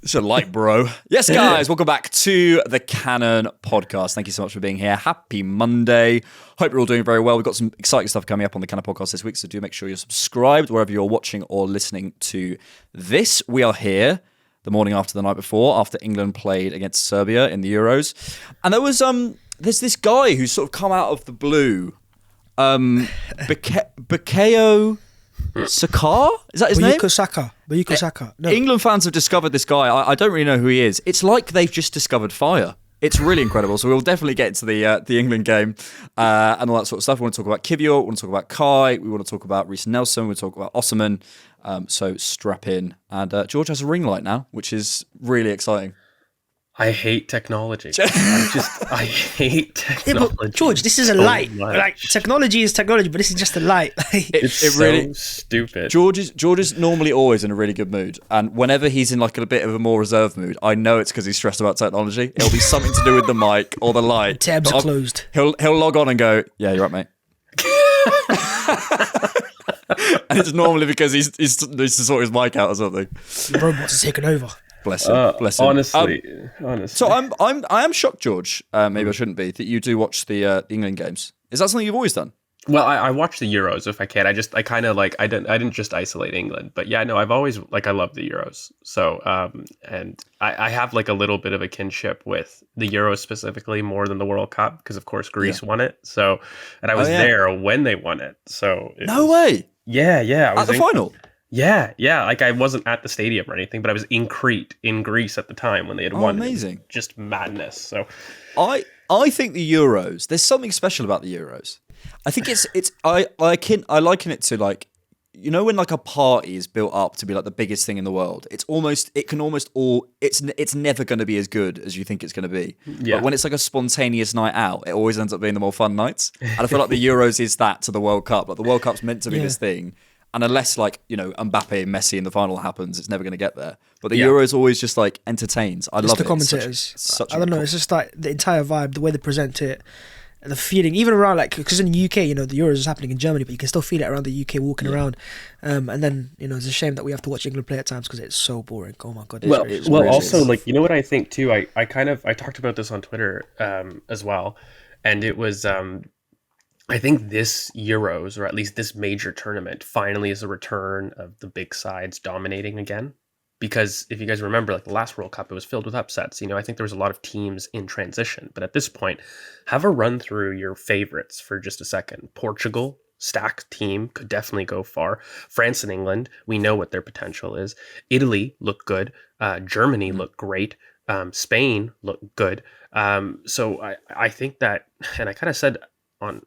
It's a light, bro. Yes, guys, welcome back to the Cannon Podcast. Thank you so much for being here. Happy Monday. Hope you're all doing very well. We've got some exciting stuff coming up on the Cannon Podcast this week, so do make sure you're subscribed wherever you're watching or listening to this. We are here the morning after the night before, after England played against Serbia in the Euros. And there's this guy who's sort of come out of the blue. Bukayo Saka? Is that his name? Saka. Saka. No. England fans have discovered this guy. I don't really know who he is. It's like they've just discovered fire. It's really incredible. So we'll definitely get into the England game and all that sort of stuff. We want to talk about Kivior. We want to talk about We want to talk about Reece Nelson. We want to talk about Osimhen. So strap in. And George has a ring light now, which is really exciting. I hate technology. I hate technology. Yeah, but George, this is a light. Like, technology is technology, but this is just a light. It's really stupid. George is normally always in a really good mood, and whenever he's in like a bit of a more reserved mood, I know it's because he's stressed about technology. It'll be something to do with the mic or the light. Tabs are closed. He'll log on and go, "Yeah, you're right, mate." And it's normally because he needs to sort his mic out or something. The robots are taking over. Bless him. Bless him. Honestly. So I am shocked, George. Maybe I shouldn't be, that you do watch the England games. Is that something you've always done? Well, I watch the Euros if I can. I didn't just isolate England, but yeah, no, I've always I love the Euros. So and I have like a little bit of a kinship with the Euros specifically more than the World Cup because of course Greece won it. So and I was there when they won it. So no way. Yeah. I was at the final. Yeah. Like I wasn't at the stadium or anything, but I was in Crete, in Greece at the time when they had won. Amazing. Just madness. So I think the Euros, there's something special about the Euros. I think I liken it to like, you know, when like a party is built up to be like the biggest thing in the world, it's never going to be as good as you think it's going to be. Yeah. But when it's like a spontaneous night out, it always ends up being the more fun nights. And I feel like the Euros is that to the World Cup. Like the World Cup's meant to be this thing. And unless, like, you know, Mbappe and Messi in the final happens, it's never going to get there. But the Euros always just, like, entertains. I love the it. Commentators. I don't know. It's just, like, the entire vibe, the way they present it, the feeling, even around, like, because in the UK, you know, the Euros is happening in Germany, but you can still feel it around the UK walking around. And then, you know, it's a shame that we have to watch England play at times because it's so boring. Oh, my God. Well, also, like, you know what I think, too? I talked about this on Twitter as well. And it was... I think this Euros, or at least this major tournament, finally is a return of the big sides dominating again. Because if you guys remember, like the last World Cup, it was filled with upsets. You know, I think there was a lot of teams in transition. But at this point, have a run through your favorites for just a second. Portugal, stacked team, could definitely go far. France and England, we know what their potential is. Italy looked good. Germany looked great. Spain looked good. So I think that, and I kind of said on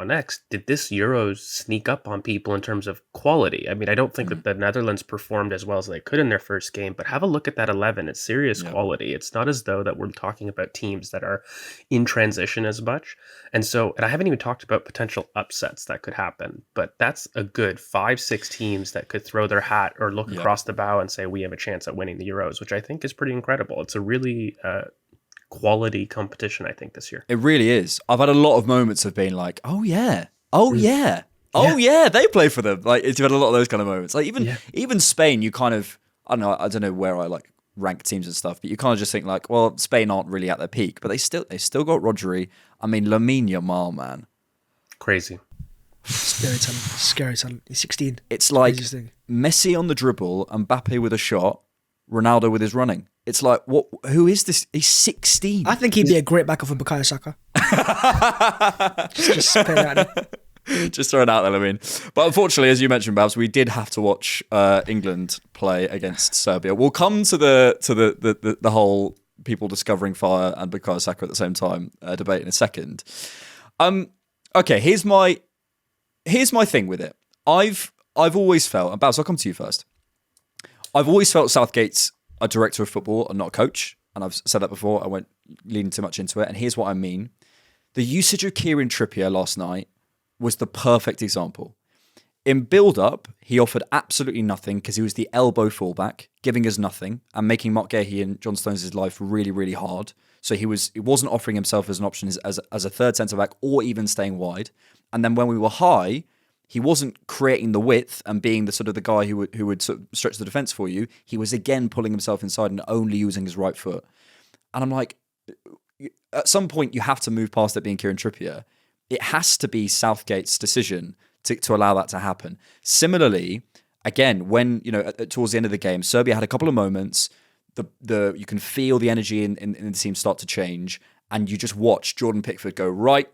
X, did this Euros sneak up on people in terms of quality? I mean, I don't think that the Netherlands performed as well as they could in their first game, but have a look at that 11. It's serious quality. It's not as though that we're talking about teams that are in transition as much. And I haven't even talked about potential upsets that could happen, but that's a good 5-6 teams that could throw their hat or look across the bow and say, we have a chance at winning the Euros, which I think is pretty incredible. It's a really... quality competition, I think, this year. It really is. I've had a lot of moments of being like, they play for them. Like, you've had a lot of those kind of moments. Like even Spain, you kind of, I don't know where I like rank teams and stuff, but you kind of just think like, well, Spain aren't really at their peak, but they still got Rodri. I mean, Lamine Yamal, man, crazy, scary talent. He's 16. It's like Messi on the dribble, Mbappe with a shot, Ronaldo with his running. It's like, what? Who is this? He's 16. I think he'd be a great backup for Bukayo Saka. just put that out. Just throw it out there, I mean. But unfortunately, as you mentioned, Bhavs, we did have to watch England play against Serbia. We'll come to the whole people discovering fire and Bukayo Saka at the same time debate in a second. Okay, here's my thing with it. I've always felt, and Bhavs, I'll come to you first. I've always felt Southgate's a director of football and not a coach. And I've said that before. I won't lean too much into it. And here's what I mean. The usage of Kieran Trippier last night was the perfect example. In build-up, he offered absolutely nothing because he was the elbow fullback, giving us nothing and making Mark Gahey and John Stones' life really, really hard. So he wasn't offering himself as an option as a third centre-back or even staying wide. And then when we were high, He wasn't creating the width and being the sort of the guy who would sort of stretch the defense for you. He was again pulling himself inside and only using his right foot. And I'm like, at some point you have to move past it being Kieran Trippier. It has to be Southgate's decision to allow that to happen. Similarly, again, when towards the end of the game, Serbia had a couple of moments. You can feel the energy in the team start to change, and you just watch Jordan Pickford go, right,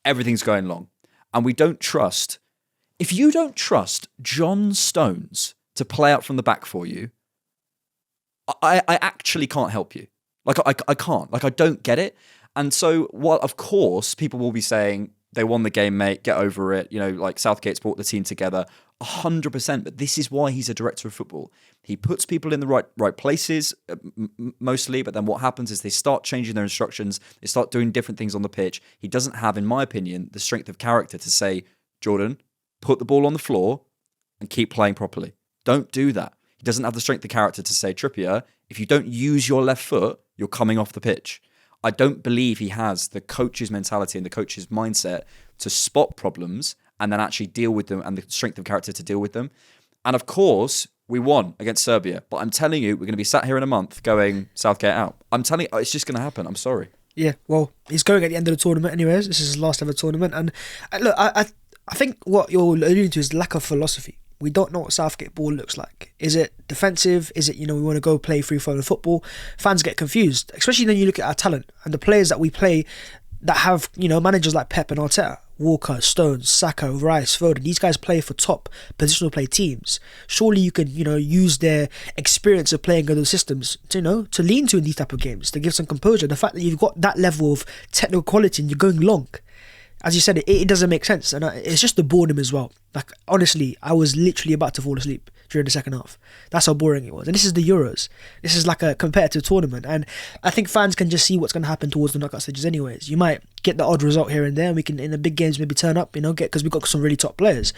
everything's going long. And we don't trust. If you don't trust John Stones to play out from the back for you, I actually can't help you. Like, I can't. Like, I don't get it. And so, while of course people will be saying they won the game, mate, get over it. Like Southgate's brought the team together 100%. But this is why he's a director of football. He puts people in the right places, mostly. But then what happens is they start changing their instructions. They start doing different things on the pitch. He doesn't have, in my opinion, the strength of character to say, Jordan, put the ball on the floor and keep playing properly. Don't do that. He doesn't have the strength of character to say, Trippier, if you don't use your left foot, you're coming off the pitch. I don't believe he has the coach's mentality and the coach's mindset to spot problems and then actually deal with them and the strength of character to deal with them. And of course, we won against Serbia. But I'm telling you, we're going to be sat here in a month going, Southgate out. I'm telling you, it's just going to happen. I'm sorry. Yeah, well, he's going at the end of the tournament anyways. This is his last ever tournament. And look, I think what you're alluding to is lack of philosophy. We don't know what Southgate ball looks like. Is it defensive? Is it, we want to go play free-flowing football? Fans get confused, especially when you look at our talent and the players that we play that have, managers like Pep and Arteta, Walker, Stones, Saka, Rice, Foden. These guys play for top positional play teams. Surely you can, use their experience of playing in those systems to lean to in these type of games, to give some composure. The fact that you've got that level of technical quality and you're going long, as you said, it doesn't make sense. And it's just the boredom as well. Like, honestly, I was literally about to fall asleep during the second half. That's how boring it was. And this is the Euros. This is like a competitive tournament. And I think fans can just see what's going to happen towards the knockout stages anyways. You might get the odd result here and there, and we can, in the big games, maybe turn up, because we've got some really top players.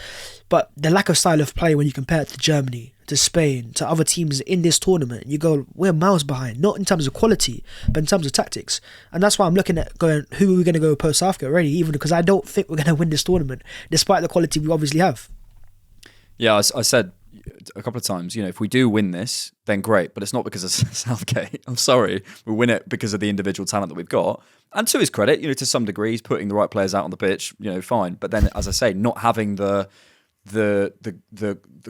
But the lack of style of play when you compare it to Germany, to Spain, to other teams in this tournament, you go, we're miles behind, not in terms of quality, but in terms of tactics. And that's why I'm looking at going, who are we going to go post Southgate already, even because I don't think we're going to win this tournament, despite the quality we obviously have. Yeah, I said a couple of times, if we do win this, then great, but it's not because of Southgate. I'm sorry. We win it because of the individual talent that we've got. And to his credit, to some degree, he's putting the right players out on the pitch, fine. But then, as I say, not having the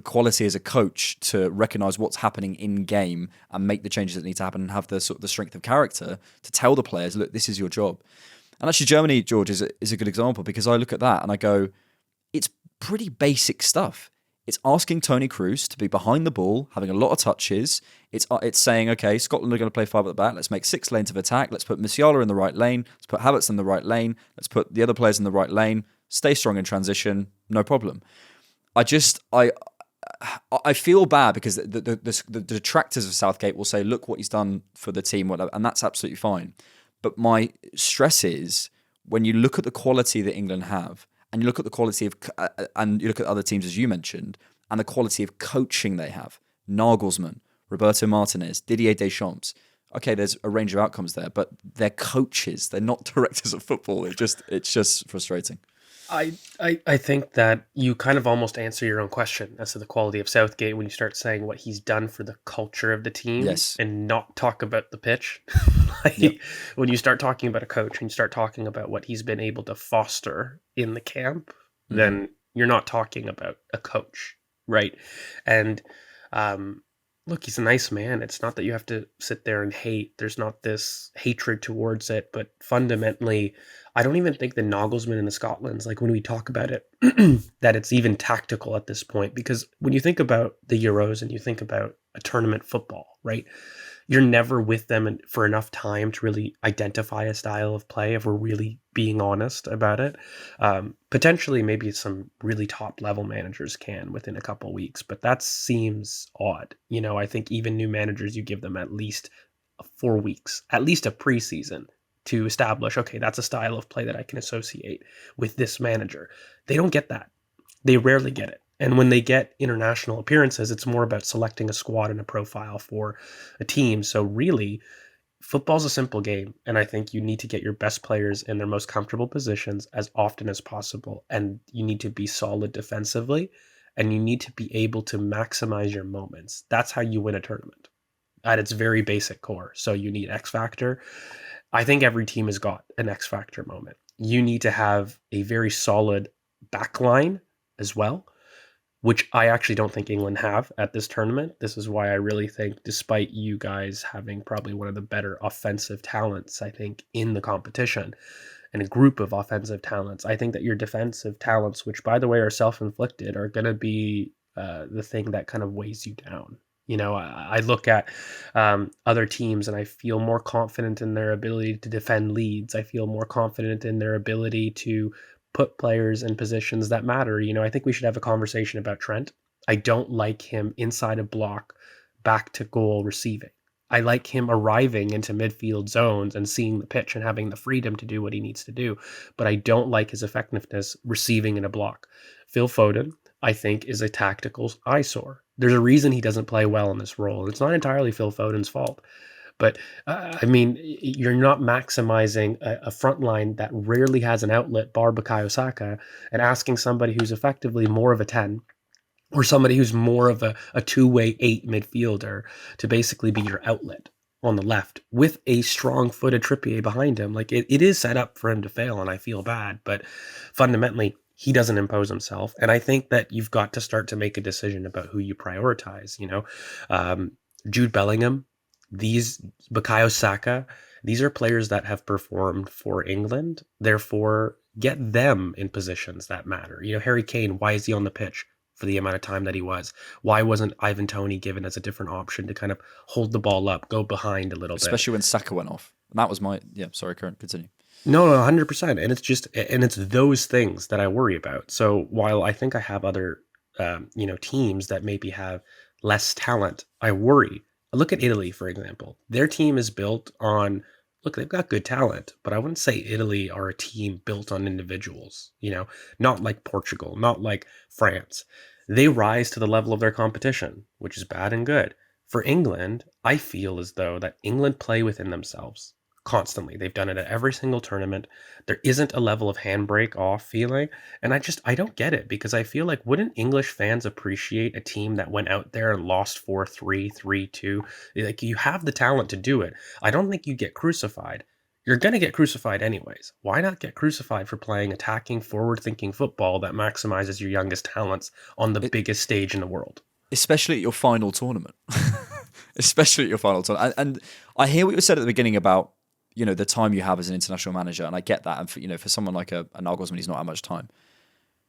quality as a coach to recognise what's happening in game and make the changes that need to happen and have the sort of the strength of character to tell the players, look, this is your job. And actually, Germany, George, is a good example, because I look at that and I go, it's pretty basic stuff. It's asking Toni Kroos to be behind the ball, having a lot of touches. It's saying, okay, Scotland are going to play 5 at the back. Let's make 6 lanes of attack. Let's put Musiala in the right lane. Let's put Havertz in the right lane. Let's put the other players in the right lane. Stay strong in transition. No problem. I feel bad because the detractors of Southgate will say, look what he's done for the team, whatever, and that's absolutely fine. But my stress is when you look at the quality that England have, and you look at the quality of, and you look at other teams as you mentioned, and the quality of coaching they have. Nagelsmann, Roberto Martinez, Didier Deschamps. Okay, there's a range of outcomes there, but they're coaches. They're not directors of football. It's just frustrating. I think that you kind of almost answer your own question as to the quality of Southgate when you start saying what he's done for the culture of the team, yes, and not talk about the pitch. Yep. When you start talking about a coach and you start talking about what he's been able to foster in the camp, then you're not talking about a coach, right? And look, he's a nice man. It's not that you have to sit there and hate. There's not this hatred towards it, but fundamentally, I don't even think the Nagelsmann and the Scotlands, like when we talk about it, that it's even tactical at this point. Because when you think about the Euros and you think about a tournament football, right? You're never with them for enough time to really identify a style of play, if we're really being honest about it. Potentially, maybe some really top level managers can within a couple of weeks, but that seems odd. I think even new managers, you give them at least 4 weeks, at least a preseason, to establish, okay, that's a style of play that I can associate with this manager. They don't get that. They rarely get it. And when they get international appearances, it's more about selecting a squad and a profile for a team. So really, Football's a simple game, and I think you need to get your best players in their most comfortable positions as often as possible, and you need to be solid defensively, and you need to be able to maximize your moments. That's how you win a tournament at its very basic core. So you need X factor. I think every team has got an X factor moment. You need to have a very solid back line as well, which I actually don't think England have at this tournament. This is why I really think, despite you guys having probably one of the better offensive talents, I think, in the competition, and a group of offensive talents, I think that your defensive talents, which by the way are self-inflicted, are going to be the thing that kind of weighs you down. You know, I look at other teams and I feel more confident in their ability to defend leads. I feel more confident in their ability to put players in positions that matter. You know, I think we should have a conversation about Trent. I don't like him inside a block, back to goal receiving. I like him arriving into midfield zones and seeing the pitch and having the freedom to do what he needs to do. But I don't like his effectiveness receiving in a block. Phil Foden, I think, is a tactical eyesore. There's a reason he doesn't play well in this role. It's not entirely Phil Foden's fault. But I mean, you're not maximizing a front line that rarely has an outlet, bar Bukayo Saka, and asking somebody who's effectively more of a 10 or somebody who's more of a two-way 8 midfielder to basically be your outlet on the left with a strong-footed Trippier behind him. Like it is set up for him to fail, and I feel bad. But fundamentally, he doesn't impose himself. And I think that you've got to start to make a decision about who you prioritize. You know, Jude Bellingham, these Bukayo Saka, these are players that have performed for England. Therefore, get them in positions that matter. You know, Harry Kane, why is he on the pitch for the amount of time that he was? Why wasn't Ivan Toney given as a different option to kind of hold the ball up, go behind a little bit? Especially when Saka went off. And that was my... Yeah, sorry, Karen, continue. No, 100%. And it's those things that I worry about. So while I think I have other, teams that maybe have less talent, I worry. Look at Italy, for example. Their team is built on, look, they've got good talent, but I wouldn't say Italy are a team built on individuals, you know, not like Portugal, not like France. They rise to the level of their competition, which is bad and good. For England, I feel as though that England play within themselves constantly. They've done it at every single tournament. There isn't a level of handbrake off feeling. And I don't get it, because I feel like, wouldn't English fans appreciate a team that went out there and lost 4-3, 3-2? Like, you have the talent to do it. I don't think you get crucified. You're going to get crucified anyways. Why not get crucified for playing attacking, forward-thinking football that maximizes your youngest talents on the biggest stage in the world? Especially at your final tournament. Especially at your final tournament. And I hear what you said at the beginning about, you know, the time you have as an international manager, and I get that. And for someone like a Nagelsmann, he's not had much time.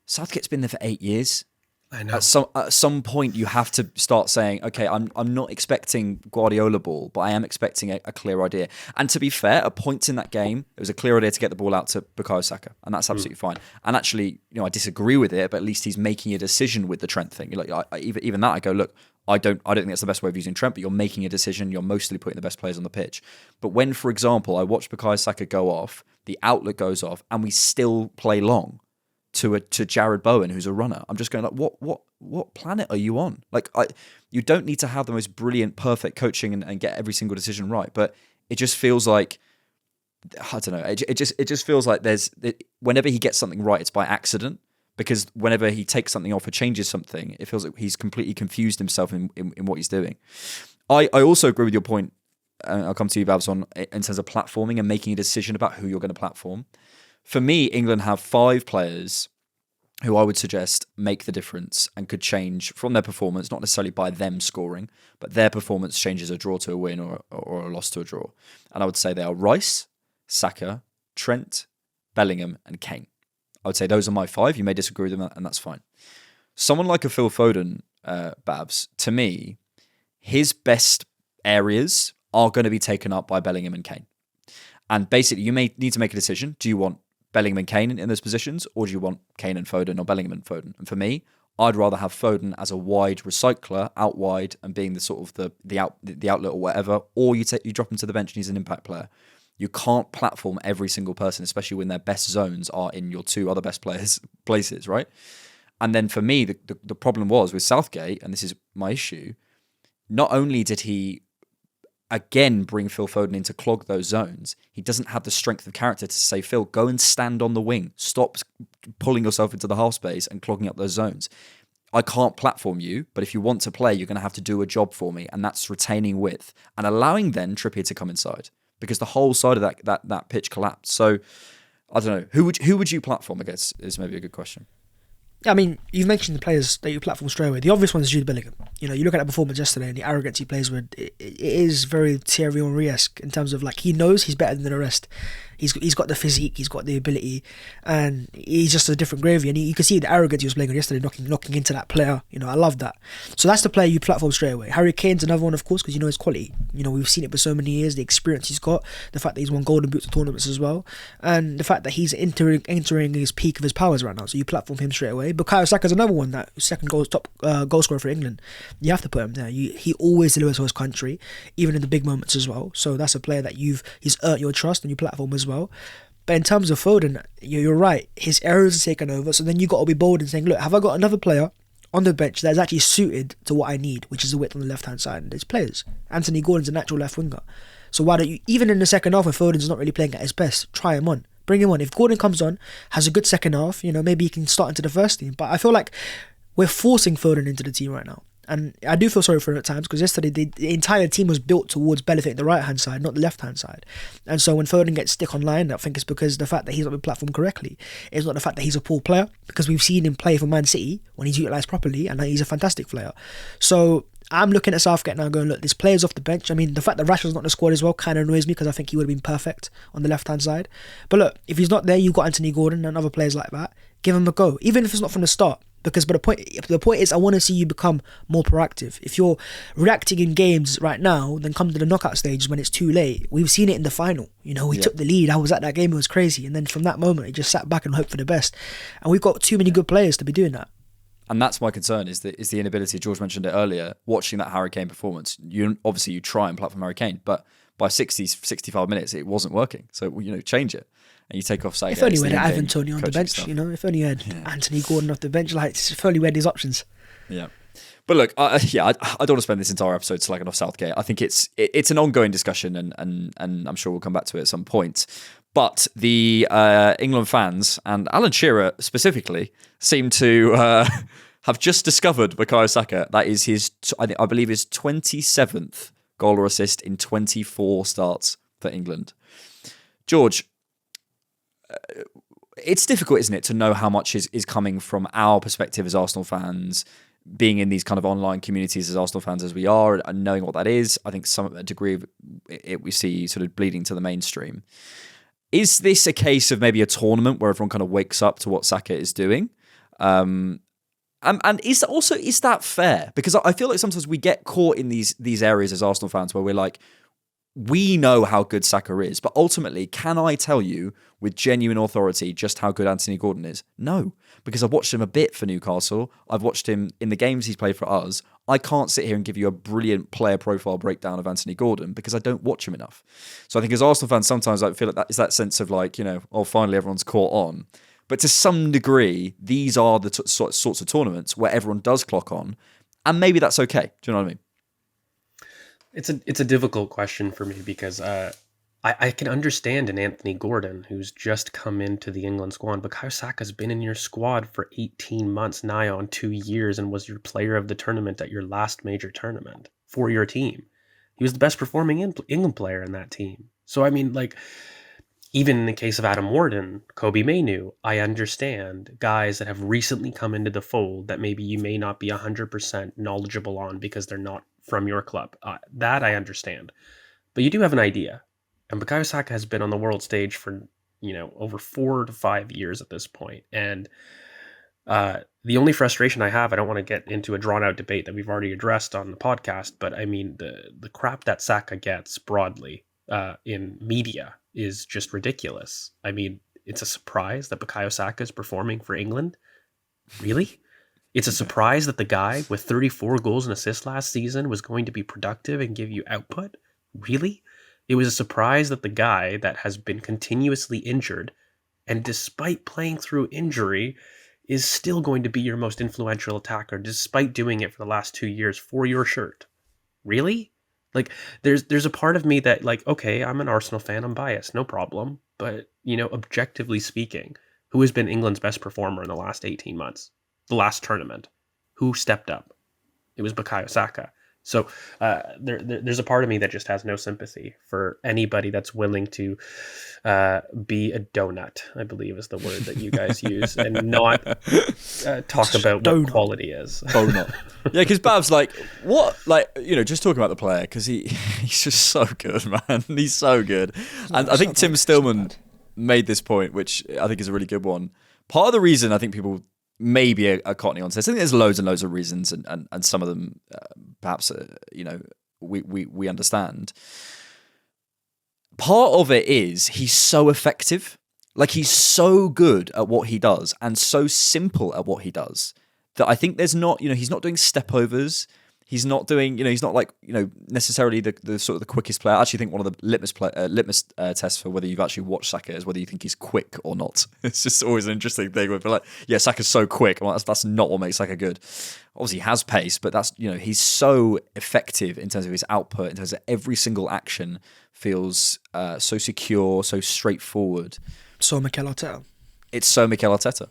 Southgate's been there for 8 years. I know. At some point, you have to start saying, okay, I'm not expecting Guardiola ball, but I am expecting a clear idea. And to be fair, at points in that game, it was a clear idea to get the ball out to Bukayo Saka, and that's absolutely fine. And actually, I disagree with it, but at least he's making a decision with the Trent thing. Like, even that, I go, look, I don't think that's the best way of using Trent, but you're making a decision. You're mostly putting the best players on the pitch. But when, for example, I watch Bukayo Saka go off, the outlet goes off, and we still play long to Jared Bowen, who's a runner, I'm just going like, what planet are you on? Like, you don't need to have the most brilliant, perfect coaching and get every single decision right, but it just feels like, I don't know, it just feels like whenever he gets something right, it's by accident. Because whenever he takes something off or changes something, it feels like he's completely confused himself in what he's doing. I also agree with your point, and I'll come to you, Bhavs, in terms of platforming and making a decision about who you're going to platform. For me, England have 5 players who I would suggest make the difference and could change from their performance, not necessarily by them scoring, but their performance changes a draw to a win or a loss to a draw. And I would say they are Rice, Saka, Trent, Bellingham, and Kane. I would say those are my 5. You may disagree with them, and that's fine. Someone like a Phil Foden, Babs, to me, his best areas are going to be taken up by Bellingham and Kane. And basically, you may need to make a decision. Do you want Bellingham and Kane in those positions, or do you want Kane and Foden or Bellingham and Foden? And for me, I'd rather have Foden as a wide recycler, out wide, and being the sort of the outlet or whatever, or you drop him to the bench and he's an impact player. You can't platform every single person, especially when their best zones are in your 2 other best players' places, right? And then for me, the problem was with Southgate, and this is my issue, not only did he again bring Phil Foden in to clog those zones. He doesn't have the strength of character to say, Phil, go and stand on the wing. Stop pulling yourself into the half space and clogging up those zones. I can't platform you, but if you want to play, you're going to have to do a job for me, and that's retaining width and allowing then Trippier to come inside, because the whole side of that pitch collapsed. So I don't know, who would you platform, I guess, is maybe a good question. I mean, you've mentioned the players that you platform straight away. The obvious one is Jude Bellingham. You know, you look at that performance yesterday and the arrogance he plays with. It is very Thierry Henry-esque in terms of, like, he knows he's better than the rest. He's got the physique, he's got the ability, and he's just a different gravy. And you can see the arrogance he was playing on yesterday, knocking into that player. You know, I love that. So that's the player you platform straight away. Harry Kane's another one, of course, because you know his quality. You know, we've seen it for so many years, the experience he's got, the fact that he's won Golden Boots tournaments as well, and the fact that he's entering his peak of his powers right now. So you platform him straight away. Bukayo Saka's another one, that top goal scorer for England. You have to put him there. He always delivers for his country, even in the big moments as well. So that's a player that he's earned your trust and you platform as well. But in terms of Foden, you're right, his errors are taken over, so then you got to be bold and saying, look, have I got another player on the bench that is actually suited to what I need, which is the width on the left hand side? And there's players. Anthony Gordon's a natural left winger, so why don't you, even in the second half when Foden's not really playing at his best, try him on, bring him on. If Gordon comes on, has a good second half, you know, maybe he can start into the first team. But I feel like we're forcing Foden into the team right now. And I do feel sorry for him at times, because yesterday the entire team was built towards benefiting the right-hand side, not the left-hand side. And so when Foden gets stick on line, I think it's because the fact that he's not been platformed correctly. It's not the fact that he's a poor player, because we've seen him play for Man City when he's utilised properly, and he's a fantastic player. So I'm looking at Southgate now going, look, there's players off the bench. I mean, the fact that Rashford's not in the squad as well kind of annoys me, because I think he would have been perfect on the left-hand side. But look, if he's not there, you've got Anthony Gordon and other players like that. Give him a go, even if it's not from the start. But the point is, I want to see you become more proactive. If you're reacting in games right now, then come to the knockout stages when it's too late. We've seen it in the final. You know, we took the lead. I was at that game. It was crazy. And then from that moment, he just sat back and hoped for the best. And we've got too many good players to be doing that. And that's my concern, is the inability. George mentioned it earlier. Watching that Harry Kane performance, you try and platform Harry Kane, but by 65 minutes, it wasn't working. So, you know, change it. And you take off Saka. If only we had Ivan Toney on the bench, stuff. You know, if only you had Anthony Gordon off the bench, like, if only we had these options. Yeah. But look, I don't want to spend this entire episode slagging off Southgate. I think it's an ongoing discussion, and I'm sure we'll come back to it at some point. But the England fans, and Alan Shearer specifically, seem to have just discovered Bukayo Saka. That is I believe his 27th goal or assist in 24 starts for England. George, it's difficult, isn't it, to know how much is coming from our perspective as Arsenal fans, being in these kind of online communities as Arsenal fans as we are, and knowing what that is. I think some degree of it we see sort of bleeding to the mainstream. Is this a case of maybe a tournament where everyone kind of wakes up to what Saka is doing? And is that fair? Because I feel like sometimes we get caught in these areas as Arsenal fans where we're like, we know how good Saka is, but ultimately, can I tell you with genuine authority just how good Anthony Gordon is? No, because I've watched him a bit for Newcastle. I've watched him in the games he's played for us. I can't sit here and give you a brilliant player profile breakdown of Anthony Gordon because I don't watch him enough. So I think as Arsenal fans, sometimes I feel like that is that sense of like, you know, oh, finally everyone's caught on. But to some degree, these are the sorts of tournaments where everyone does clock on, and maybe that's okay. Do you know what I mean? It's a difficult question for me because I can understand an Anthony Gordon who's just come into the England squad. Bukayo Saka's been in your squad for 18 months, nigh on 2 years, and was your player of the tournament at your last major tournament for your team. He was the best performing England player in that team. So, I mean, like, even in the case of Adam Warden, Kobe Mainu, I understand guys that have recently come into the fold that maybe you may not be 100% knowledgeable on because they're not from your club. That I understand. But you do have an idea. And Bukayo Saka has been on the world stage for, you know, over 4 to 5 years at this point. And the only frustration I have, I don't want to get into a drawn-out debate that we've already addressed on the podcast, but I mean, the crap that Saka gets broadly in media is just ridiculous. I mean, it's a surprise that Bukayo Saka is performing for England. Really? It's a surprise that the guy with 34 goals and assists last season was going to be productive and give you output. Really? It was a surprise that the guy that has been continuously injured and despite playing through injury is still going to be your most influential attacker despite doing it for the last 2 years for your shirt. Really? Like there's a part of me that like, okay, I'm an Arsenal fan, I'm biased, no problem. But, objectively speaking, who has been England's best performer in the last 18 months? The last tournament. Who stepped up? It was Bukayo Saka. So there's a part of me that just has no sympathy for anybody that's willing to be a donut, I believe is the word that you guys use, and not talk about what quality is. Donut. Yeah, because Bav's just talking about the player, because he's just so good, man. He's so good. And I think Tim Stillman made this point, which I think is a really good one. Part of the reason I think people maybe a Cockney on this. I think there's loads and loads of reasons, and some of them perhaps we understand. Part of it is he's so effective, like he's so good at what he does and so simple at what he does that I think there's not, he's not doing stepovers. He's not doing, he's not necessarily the sort of the quickest player. I actually think one of the litmus tests for whether you've actually watched Saka is whether you think he's quick or not. It's just always an interesting thing. Where like, yeah, Saka's so quick. Well, that's not what makes Saka good. Obviously, he has pace, but that's, he's so effective in terms of his output, in terms of every single action feels so secure, so straightforward. So Mikel Arteta. It's so Mikel Arteta.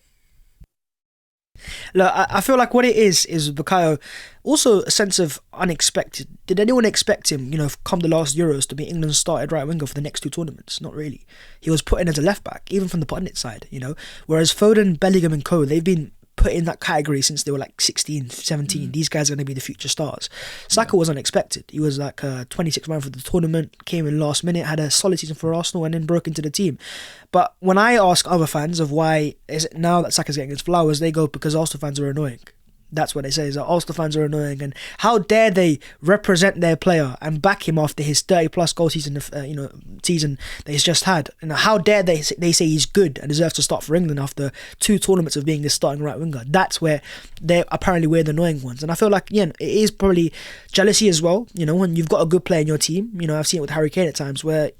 Look, I feel like what it is Bukayo, also a sense of unexpected. Did anyone expect him, come the last Euros, to be England's started right winger for the next two tournaments? Not really. He was put in as a left back, even from the pundit side, Whereas Foden, Bellingham and co, they've been put in that category since they were like 16, 17. These guys are going to be the future stars. Saka was unexpected. He was like 26th man for the tournament, came in last minute, had a solid season for Arsenal and then broke into the team. But when I ask other fans of why is it now that Saka's getting his flowers, they go because Arsenal fans are annoying. That's what they say, is that Arsenal fans are annoying, and how dare they represent their player and back him after his 30+ goal season, season that he's just had. And how dare they say he's good and deserves to start for England after 2 tournaments of being the starting right winger. That's where we're the annoying ones. And I feel like, it is probably jealousy as well. When you've got a good player in your team, I've seen it with Harry Kane at times where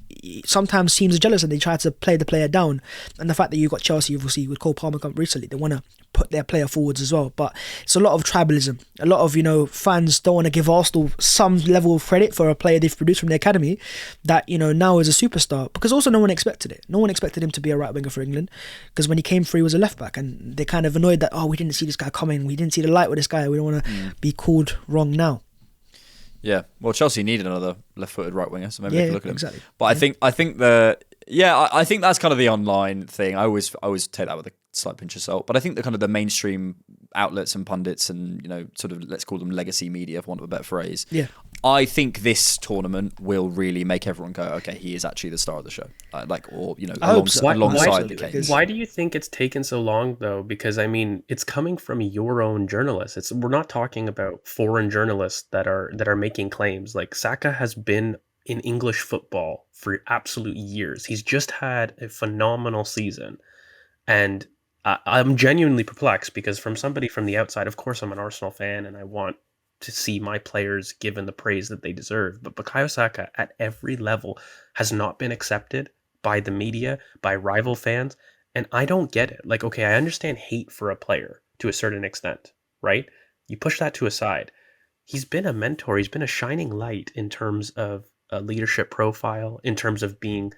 sometimes teams are jealous and they try to play the player down. And the fact that you've got Chelsea, obviously, with Cole Palmer come recently, they want to put their player forwards as well. But it's a lot of tribalism. A lot of, fans don't want to give Arsenal some level of credit for a player they've produced from the academy that, now is a superstar. Because also no one expected it. No one expected him to be a right winger for England. Because when he came through, he was a left back. And they're kind of annoyed that, we didn't see this guy coming. We didn't see the light with this guy. We don't want to be called wrong now. Yeah, well, Chelsea needed another left-footed right winger, so maybe they could look at him. Exactly. But I think I think that's kind of the online thing. I always take that with a slight pinch of salt. But I think the mainstream outlets and pundits and sort of, let's call them legacy media, for want of a better phrase. Yeah. I think this tournament will really make everyone go, okay, he is actually the star of the show. Alongside the Canes. Why do you think it's taken so long, though? Because, it's coming from your own journalists. We're not talking about foreign journalists that are making claims. Like, Saka has been in English football for absolute years. He's just had a phenomenal season. And I'm genuinely perplexed because from somebody from the outside, of course, I'm an Arsenal fan and I want to see my players given the praise that they deserve. But Bukayo Saka at every level has not been accepted by the media, by rival fans. And I don't get it. Like, okay, I understand hate for a player to a certain extent, right? You push that to a side. He's been a mentor. He's been a shining light in terms of a leadership profile, in terms of being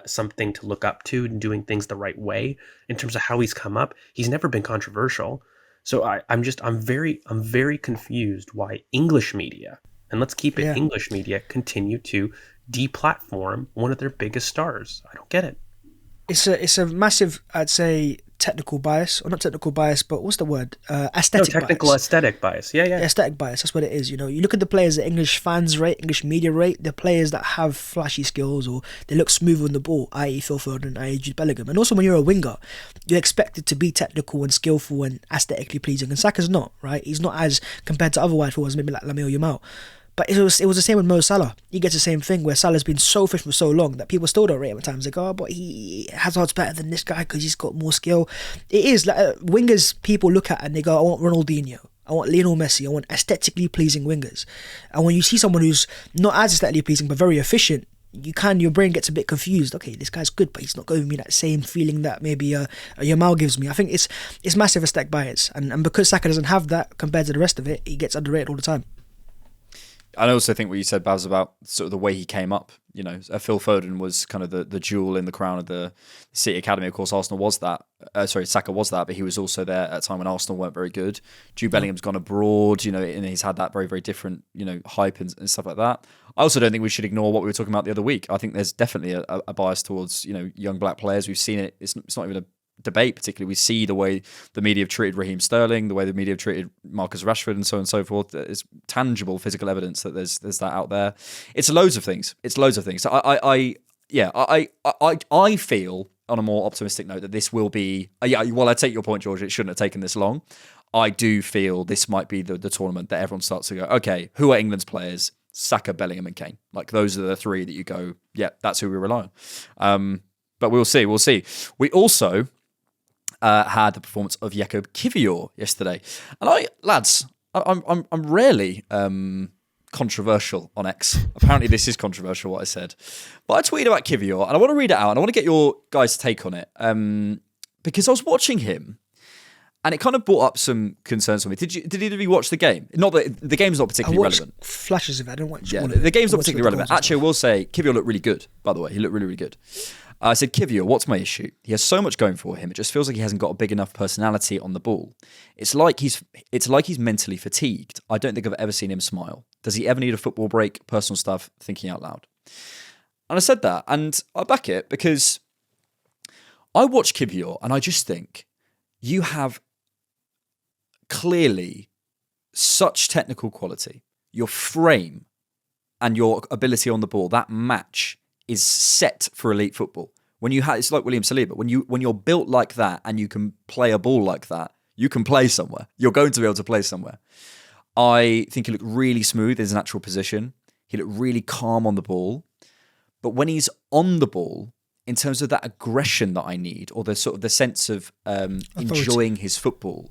something to look up to and doing things the right way, in terms of how he's come up. He's never been controversial. So I'm very confused why English media, and let's keep it English media, continue to deplatform one of their biggest stars. I don't get it. It's a massive, I'd say, technical bias, or not technical bias, but what's the word? Aesthetic bias. Technical aesthetic biase. Yeah. Aesthetic bias, that's what it is. You look at the players that English fans rate, English media rate, the players that have flashy skills or they look smooth on the ball, i.e. Phil Foden, i.e. Jude Bellingham. And also when you're a winger, you're expected to be technical and skillful and aesthetically pleasing. And Saka's not, right? He's not as, compared to other wide forwards, maybe like Lamine Yamal. But it was the same with Mo Salah. He gets the same thing where Salah's been so fit for so long that people still don't rate him at times. They go, but he has odds better than this guy because he's got more skill. It is like wingers people look at and they go, I want Ronaldinho. I want Lionel Messi. I want aesthetically pleasing wingers. And when you see someone who's not as aesthetically pleasing but very efficient, your brain gets a bit confused. Okay, this guy's good, but he's not giving me that same feeling that maybe a Yamal gives me. I think it's massive aesthetic bias. And because Saka doesn't have that compared to the rest of it, he gets underrated all the time. I also think what you said, Baz, about sort of the way he came up. Phil Foden was kind of the jewel in the crown of the City Academy. Of course, Arsenal was that. Saka was that, but he was also there at a time when Arsenal weren't very good. Jude Bellingham's gone abroad, and he's had that very, very different, hype and stuff like that. I also don't think we should ignore what we were talking about the other week. I think there's definitely a bias towards, young black players. We've seen it. It's not even a debate particularly. We see the way the media have treated Raheem Sterling, the way the media have treated Marcus Rashford, and so on and so forth. It's tangible physical evidence that there's that out there. It's loads of things. So I feel on a more optimistic note that this will be. Well, I take your point, George. It shouldn't have taken this long. I do feel this might be the tournament that everyone starts to go, okay, who are England's players? Saka, Bellingham, and Kane. Like those are the three that you go, yeah, that's who we rely on. But we'll see. We also had the performance of Jakob Kivior yesterday, and I'm rarely controversial on X. Apparently, this is controversial what I said, but I tweeted about Kivior, and I want to read it out, and I want to get your guys' take on it, because I was watching him, and it kind of brought up some concerns for me. Did either of you watch the game? Not that the game's not particularly relevant. Flashes of it. I don't watch. Yeah, the game's not particularly relevant. Actually, I will say Kivior looked really good. By the way, he looked really, really good. I said, Kivior, what's my issue? He has so much going for him. It just feels like he hasn't got a big enough personality on the ball. It's like he's mentally fatigued. I don't think I've ever seen him smile. Does he ever need a football break? Personal stuff, thinking out loud. And I said that, and I back it because I watch Kivior, and I just think you have clearly such technical quality. Your frame and your ability on the ball, that match is set for elite football. It's like William Saliba. When you're built like that and you can play a ball like that, you can play somewhere. You're going to be able to play somewhere. I think he looked really smooth in his natural position. He looked really calm on the ball. But when he's on the ball, in terms of that aggression that I need, or the sort of the sense of enjoying his football,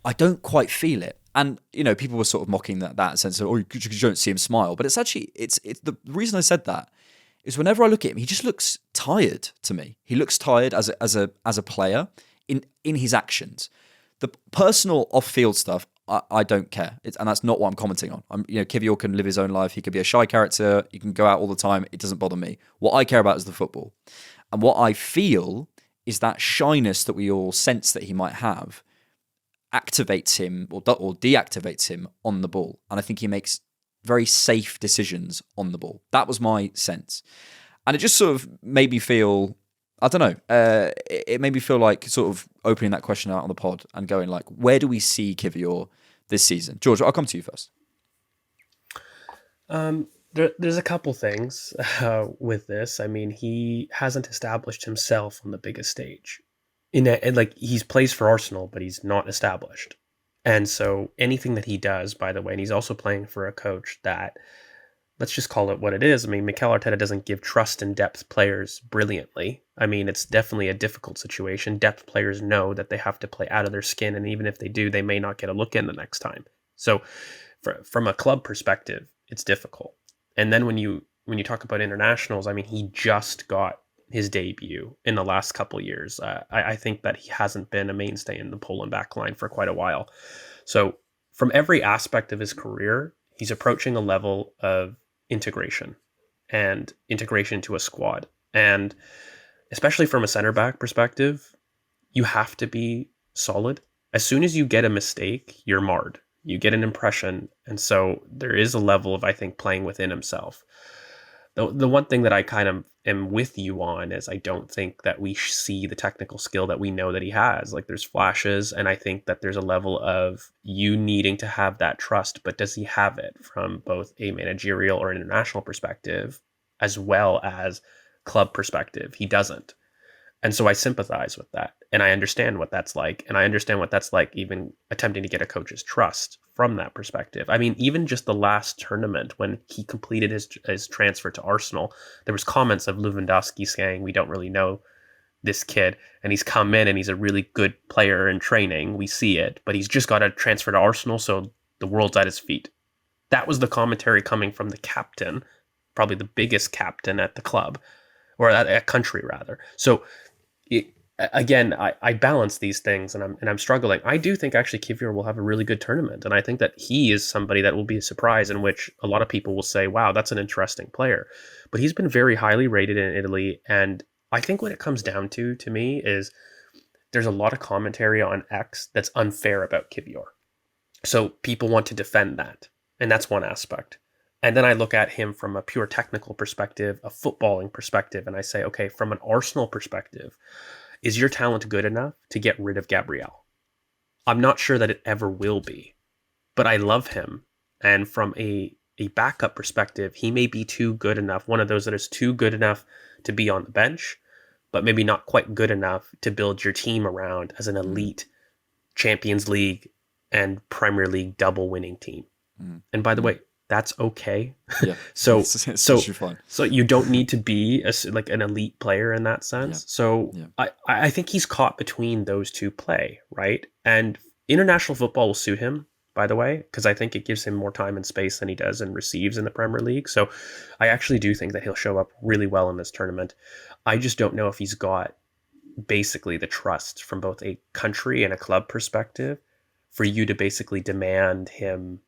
I don't quite feel it. And people were sort of mocking that sense of, you don't see him smile. But it's actually it's the reason I said that is whenever I look at him, he just looks tired to me. He looks tired as a player in his actions. The personal off-field stuff, I don't care, and that's not what I'm commenting on. Kivior can live his own life. He could be a shy character. He can go out all the time. It doesn't bother me. What I care about is the football, and what I feel is that shyness that we all sense that he might have activates him or deactivates him on the ball, and I think he makes very safe decisions on the ball. That was my sense. And it just sort of made me feel, I don't know, it made me feel like sort of opening that question out on the pod and going like, where do we see Kivior this season? George, I'll come to you first. There's a couple things with this. I mean, he hasn't established himself on the biggest stage. And he plays for Arsenal, but he's not established. And so anything that he does, by the way, and he's also playing for a coach that, let's just call it what it is. I mean, Mikel Arteta doesn't give trust and depth players brilliantly. I mean, it's definitely a difficult situation. Depth players know that they have to play out of their skin, and even if they do, they may not get a look in the next time. So from a club perspective, it's difficult. And then when you talk about internationals, I mean, he just got his debut in the last couple of years. I think that he hasn't been a mainstay in the Poland backline for quite a while. So from every aspect of his career, he's approaching a level of integration to a squad. And especially from a center back perspective, you have to be solid. As soon as you get a mistake, you're marred. You get an impression. And so there is a level of, I think, playing within himself. The one thing that I kind of am with you on is I don't think that we see the technical skill that we know that he has. Like there's flashes, and I think that there's a level of you needing to have that trust, but does he have it from both a managerial or an international perspective as well as club perspective? He doesn't. And so I sympathize with that, and I understand what that's like, and I understand what that's like even attempting to get a coach's trust from that perspective. I mean, even just the last tournament when he completed his transfer to Arsenal, there was comments of Lewandowski saying, we don't really know this kid, and he's come in and he's a really good player in training. We see it, but he's just got to transfer to Arsenal, so the world's at his feet. That was the commentary coming from the captain, probably the biggest captain at the club, or at a country rather. So again, I balance these things, and I'm struggling. I do think actually Kivior will have a really good tournament, and I think that he is somebody that will be a surprise, in which a lot of people will say, "Wow, that's an interesting player." But he's been very highly rated in Italy, and I think what it comes down to me is there's a lot of commentary on X that's unfair about Kivior. So people want to defend that, and that's one aspect. And then I look at him from a pure technical perspective, a footballing perspective, and I say, okay, from an Arsenal perspective, is your talent good enough to get rid of Gabriel? I'm not sure that it ever will be, but I love him. And from a backup perspective, he may be too good enough, one of those that is too good enough to be on the bench, but maybe not quite good enough to build your team around as an elite Champions League and Premier League double winning team. And by the way, that's okay. Yeah. so fine. So you don't need to be like an elite player in that sense. Yeah. So yeah. I think he's caught between those two play, right? And international football will suit him, by the way, because I think it gives him more time and space than he does and receives in the Premier League. So I actually do think that he'll show up really well in this tournament. I just don't know if he's got basically the trust from both a country and a club perspective for you to basically demand him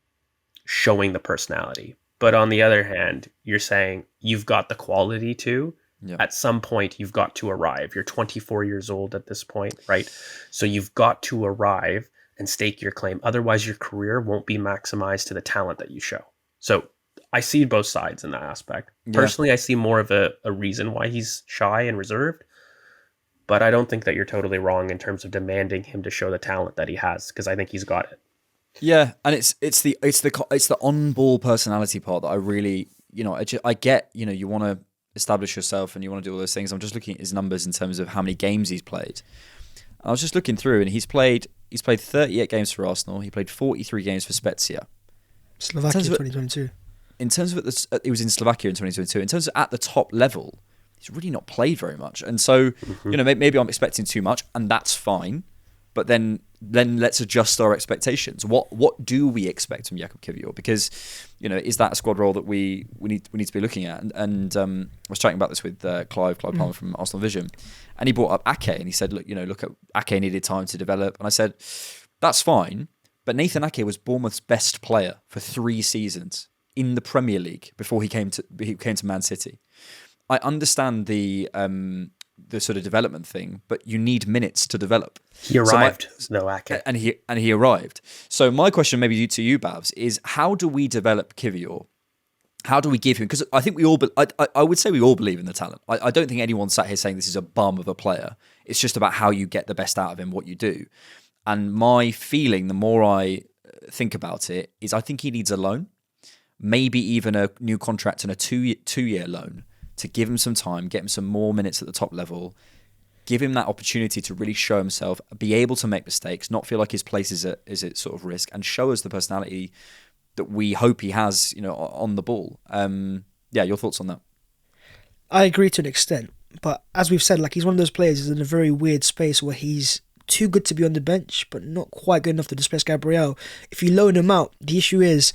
showing the personality. But on the other hand, you're saying you've got the quality to. Yeah. At some point, you've got to arrive. You're 24 years old at this point, right? So you've got to arrive and stake your claim. Otherwise, your career won't be maximized to the talent that you show. So I see both sides in that aspect. Yeah. Personally, I see more of a reason why he's shy and reserved. But I don't think that you're totally wrong in terms of demanding him to show the talent that he has, because I think he's got it. Yeah, and it's the on-ball personality part that I really, I get, you want to establish yourself and you want to do all those things. I'm just looking at his numbers in terms of how many games he's played. I was just looking through, and he's played 38 games for Arsenal. He played 43 games for Spezia. Slovakia 2022. In terms of it was in Slovakia in 2022. In terms of at the top level, he's really not played very much, and so maybe I'm expecting too much, and that's fine. But then let's adjust our expectations. What do we expect from Jakub Kiwior? Because is that a squad role that we need to be looking at? And I was chatting about this with Clive Palmer from Arsenal Vision, and he brought up Ake, and he said, look at Ake needed time to develop, and I said that's fine, but Nathan Ake was Bournemouth's best player for 3 seasons in the Premier League before he came to Man City. I understand the sort of development thing, but you need minutes to develop. He arrived, Ake. And he arrived. So my question maybe to you, Bhavs, is how do we develop Kiwior? How do we give him? Because I think I would say we all believe in the talent. I don't think anyone sat here saying this is a bum of a player. It's just about how you get the best out of him, what you do. And my feeling, the more I think about it, is I think he needs a loan, maybe even a new contract and a two-year loan, to give him some time, get him some more minutes at the top level, give him that opportunity to really show himself, be able to make mistakes, not feel like his place is at sort of risk, and show us the personality that we hope he has, on the ball. Your thoughts on that? I agree to an extent, but as we've said, he's one of those players who's in a very weird space where he's too good to be on the bench, but not quite good enough to displace Gabriel. If you loan him out, the issue is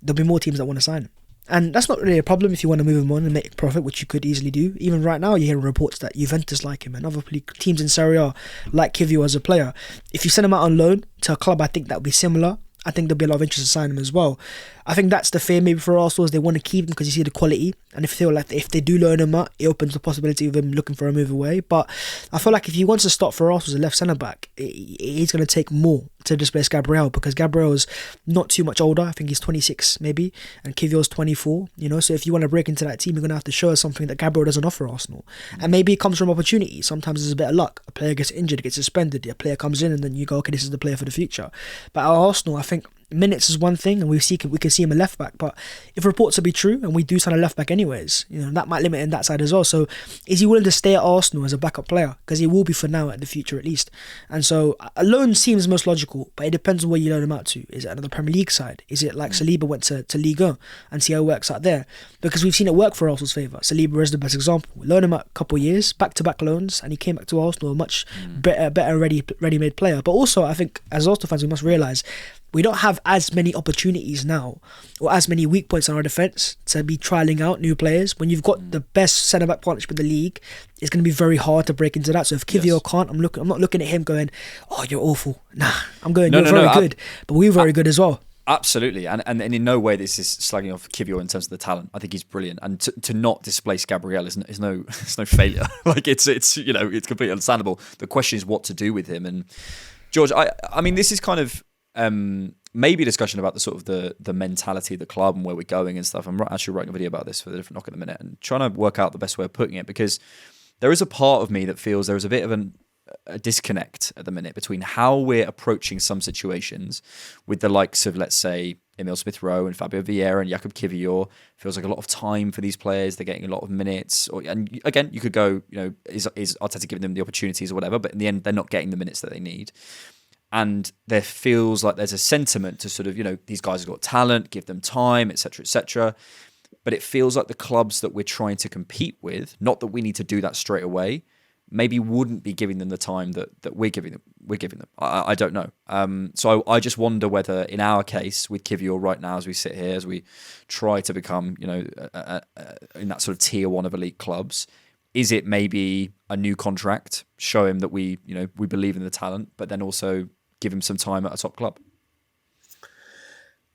there'll be more teams that want to sign him. And that's not really a problem if you want to move him on and make profit, which you could easily do. Even right now, you're hearing reports that Juventus like him and other teams in Serie A like Kiwior as a player. If you send him out on loan to a club, I think that would be similar. I think there'll be a lot of interest to sign him as well. I think that's the fear maybe for Arsenal, is they want to keep him because you see the quality, and if they feel like if they do loan him out, it opens the possibility of him looking for a move away. But I feel like if he wants to start for Arsenal as a left centre back, he's going to take more to displace Gabriel, because Gabriel is not too much older. I think he's 26 maybe, and Kiwior's 24. So if you want to break into that team, you're going to have to show us something that Gabriel doesn't offer Arsenal. And maybe it comes from opportunity. Sometimes it's a bit of luck. A player gets injured, gets suspended, a player comes in, and then you go, okay, this is the player for the future. But at Arsenal, I think minutes is one thing, and we can see him a left back. But if reports are be true, and we do sign a left back anyways, that might limit him that side as well. So is he willing to stay at Arsenal as a backup player? Because he will be for now, at the future at least. And so a loan seems most logical, but it depends on where you loan him out to. Is it another Premier League side? Is it like Saliba went to Ligue 1 and see how it works out there? Because we've seen it work for Arsenal's favour. Saliba is the best example. We loaned him out a couple of years, back-to-back loans, and he came back to Arsenal a much better ready-made player. But also, I think as Arsenal fans, we must realise we don't have as many opportunities now, or as many weak points in our defence to be trialling out new players. When you've got the best centre-back partnership in the league, it's going to be very hard to break into that. So if Kivior can't, I'm not looking at him going, "Oh, you're awful." Nah, I'm going, "You're very good," but we're very good as well. Absolutely, and in no way this is slagging off Kivior in terms of the talent. I think he's brilliant, and to not displace Gabriel is no it's no failure. Like it's it's completely understandable. The question is what to do with him. And George, I mean, this is kind of maybe a discussion about the sort of the mentality of the club and where we're going and stuff. I'm actually writing a video about this for the Different Knock at the minute and trying to work out the best way of putting it, because there is a part of me that feels there is a bit of a disconnect at the minute between how we're approaching some situations with the likes of, let's say, Emil Smith-Rowe and Fabio Vieira and Jakub Kivior. Feels like a lot of time for these players. They're getting a lot of minutes. And again, you could go, is Arteta giving them the opportunities or whatever, but in the end, they're not getting the minutes that they need. And there feels like there's a sentiment to sort of, these guys have got talent, give them time, etc., etc. But it feels like the clubs that we're trying to compete with, not that we need to do that straight away, maybe wouldn't be giving them the time that we're giving them. I don't know. So I just wonder whether, in our case, with Kivior right now, as we sit here, as we try to become, in that sort of tier one of elite clubs, is it maybe a new contract, show him that we believe in the talent, but then also give him some time at a top club?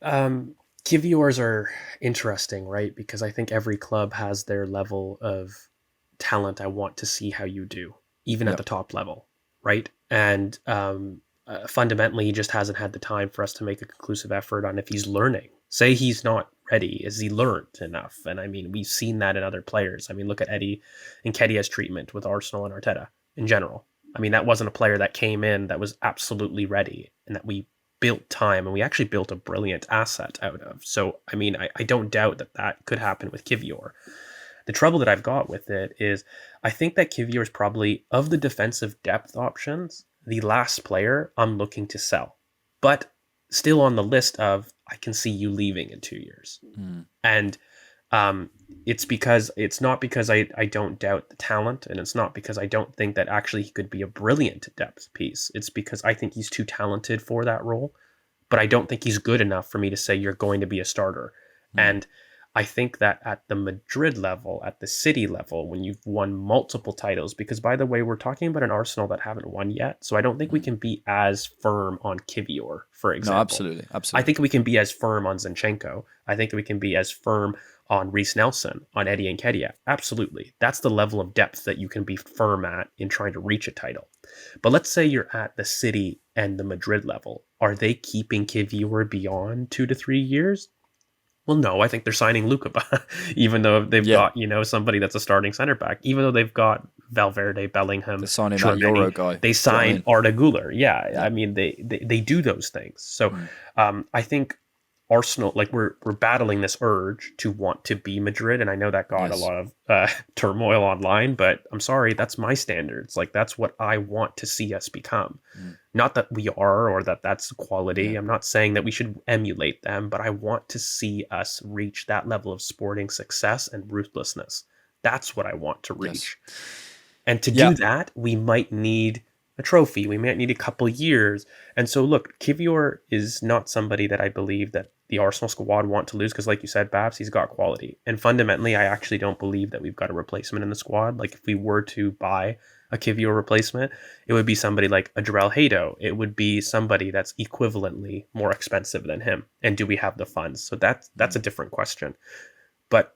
Kiviors are interesting, right? Because I think every club has their level of talent. I want to see how you do, even at the top level, right? And fundamentally, he just hasn't had the time for us to make a conclusive effort on if he's learning. Say he's not ready. Is he learned enough? And I mean, we've seen that in other players. I mean, look at Eddie Nketiah's treatment with Arsenal and Arteta in general. I mean, that wasn't a player that came in that was absolutely ready and that we built time and we actually built a brilliant asset out of. So, I mean, I don't doubt that could happen with Kivior. The trouble that I've got with it is I think that Kivior is probably, of the defensive depth options, the last player I'm looking to sell. But still on the list of, I can see you leaving in 2 years. And it's not because I don't doubt the talent, and it's not because I don't think that actually he could be a brilliant depth piece. It's because I think he's too talented for that role, but I don't think he's good enough for me to say you're going to be a starter. And I think that at the Madrid level, at the City level, when you've won multiple titles, because by the way, we're talking about an Arsenal that haven't won yet. So I don't think we can be as firm on Kivior, for example. No, absolutely. I think we can be as firm on Zinchenko. I think we can be as firm on Reece Nelson, on Eddie Nketiah. Absolutely. That's the level of depth that you can be firm at in trying to reach a title. But let's say you're at the City and the Madrid level. Are they keeping Kivior beyond 2 to 3 years? Well, no, I think they're signing Luka, even though they've got, somebody that's a starting center back, even though they've got Valverde, Bellingham, they're signing that Euro guy. They sign Arda Güler. Yeah, I mean, they do those things. So I think Arsenal, like we're battling this urge to want to be Madrid, and I know that got a lot of turmoil online, but I'm sorry, that's my standards. Like that's what I want to see us become. Not that we are, or that's quality. I'm not saying that we should emulate them, but I want to see us reach that level of sporting success and ruthlessness. That's what I want to reach. And to do that, we might need a trophy. We might need a couple years. And so look, Kivior is not somebody that I believe that the Arsenal squad want to lose, because like you said, Bhavs, he's got quality. And fundamentally, I actually don't believe that we've got a replacement in the squad. Like if we were to buy a Kivior replacement, it would be somebody like a Jarrell Hato. It would be somebody that's equivalently more expensive than him. And do we have the funds? So that's a different question. But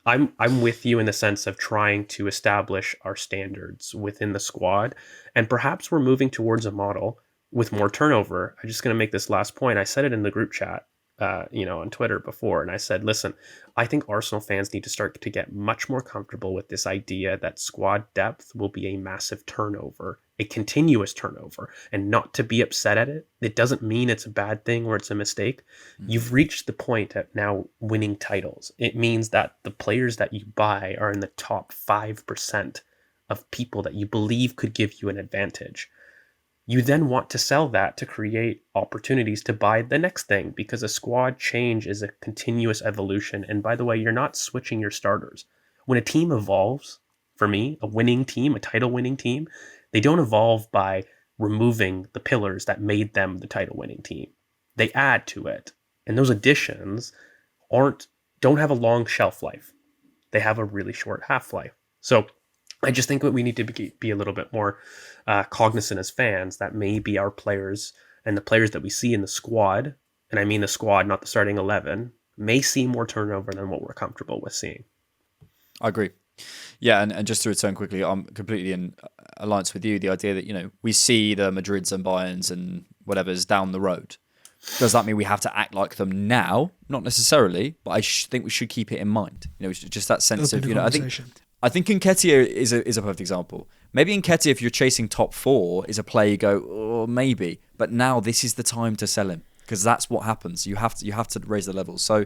I'm with you in the sense of trying to establish our standards within the squad. And perhaps we're moving towards a model with more turnover. I'm just going to make this last point. I said it in the group chat, on Twitter before. And I said, listen, I think Arsenal fans need to start to get much more comfortable with this idea that squad depth will be a massive turnover, a continuous turnover, and not to be upset at it. It doesn't mean it's a bad thing or it's a mistake. You've reached the point of now winning titles. It means that the players that you buy are in the top 5% of people that you believe could give you an advantage. You then want to sell that to create opportunities to buy the next thing, because a squad change is a continuous evolution. And by the way, you're not switching your starters. When a team evolves, for me, a winning team, a title winning team, they don't evolve by removing the pillars that made them the title winning team. they add to it. And those additions don't have a long shelf life. They have a really short half-life. So I just think that we need to be a little bit more cognizant as fans that maybe our players and the players that we see in the squad, and I mean the squad, not the starting 11, may see more turnover than what we're comfortable with seeing. I agree. Yeah, and just to return quickly, I'm completely in alliance with you. The idea that, we see the Madrids and Bayerns and whatever's down the road. Does that mean we have to act like them now? Not necessarily, but I think we should keep it in mind. Just that sense of, I think Nketiah is a perfect example. Maybe Nketiah, if you're chasing top 4, is a player you go, oh, maybe. But now this is the time to sell him, because that's what happens. You have to raise the levels. So,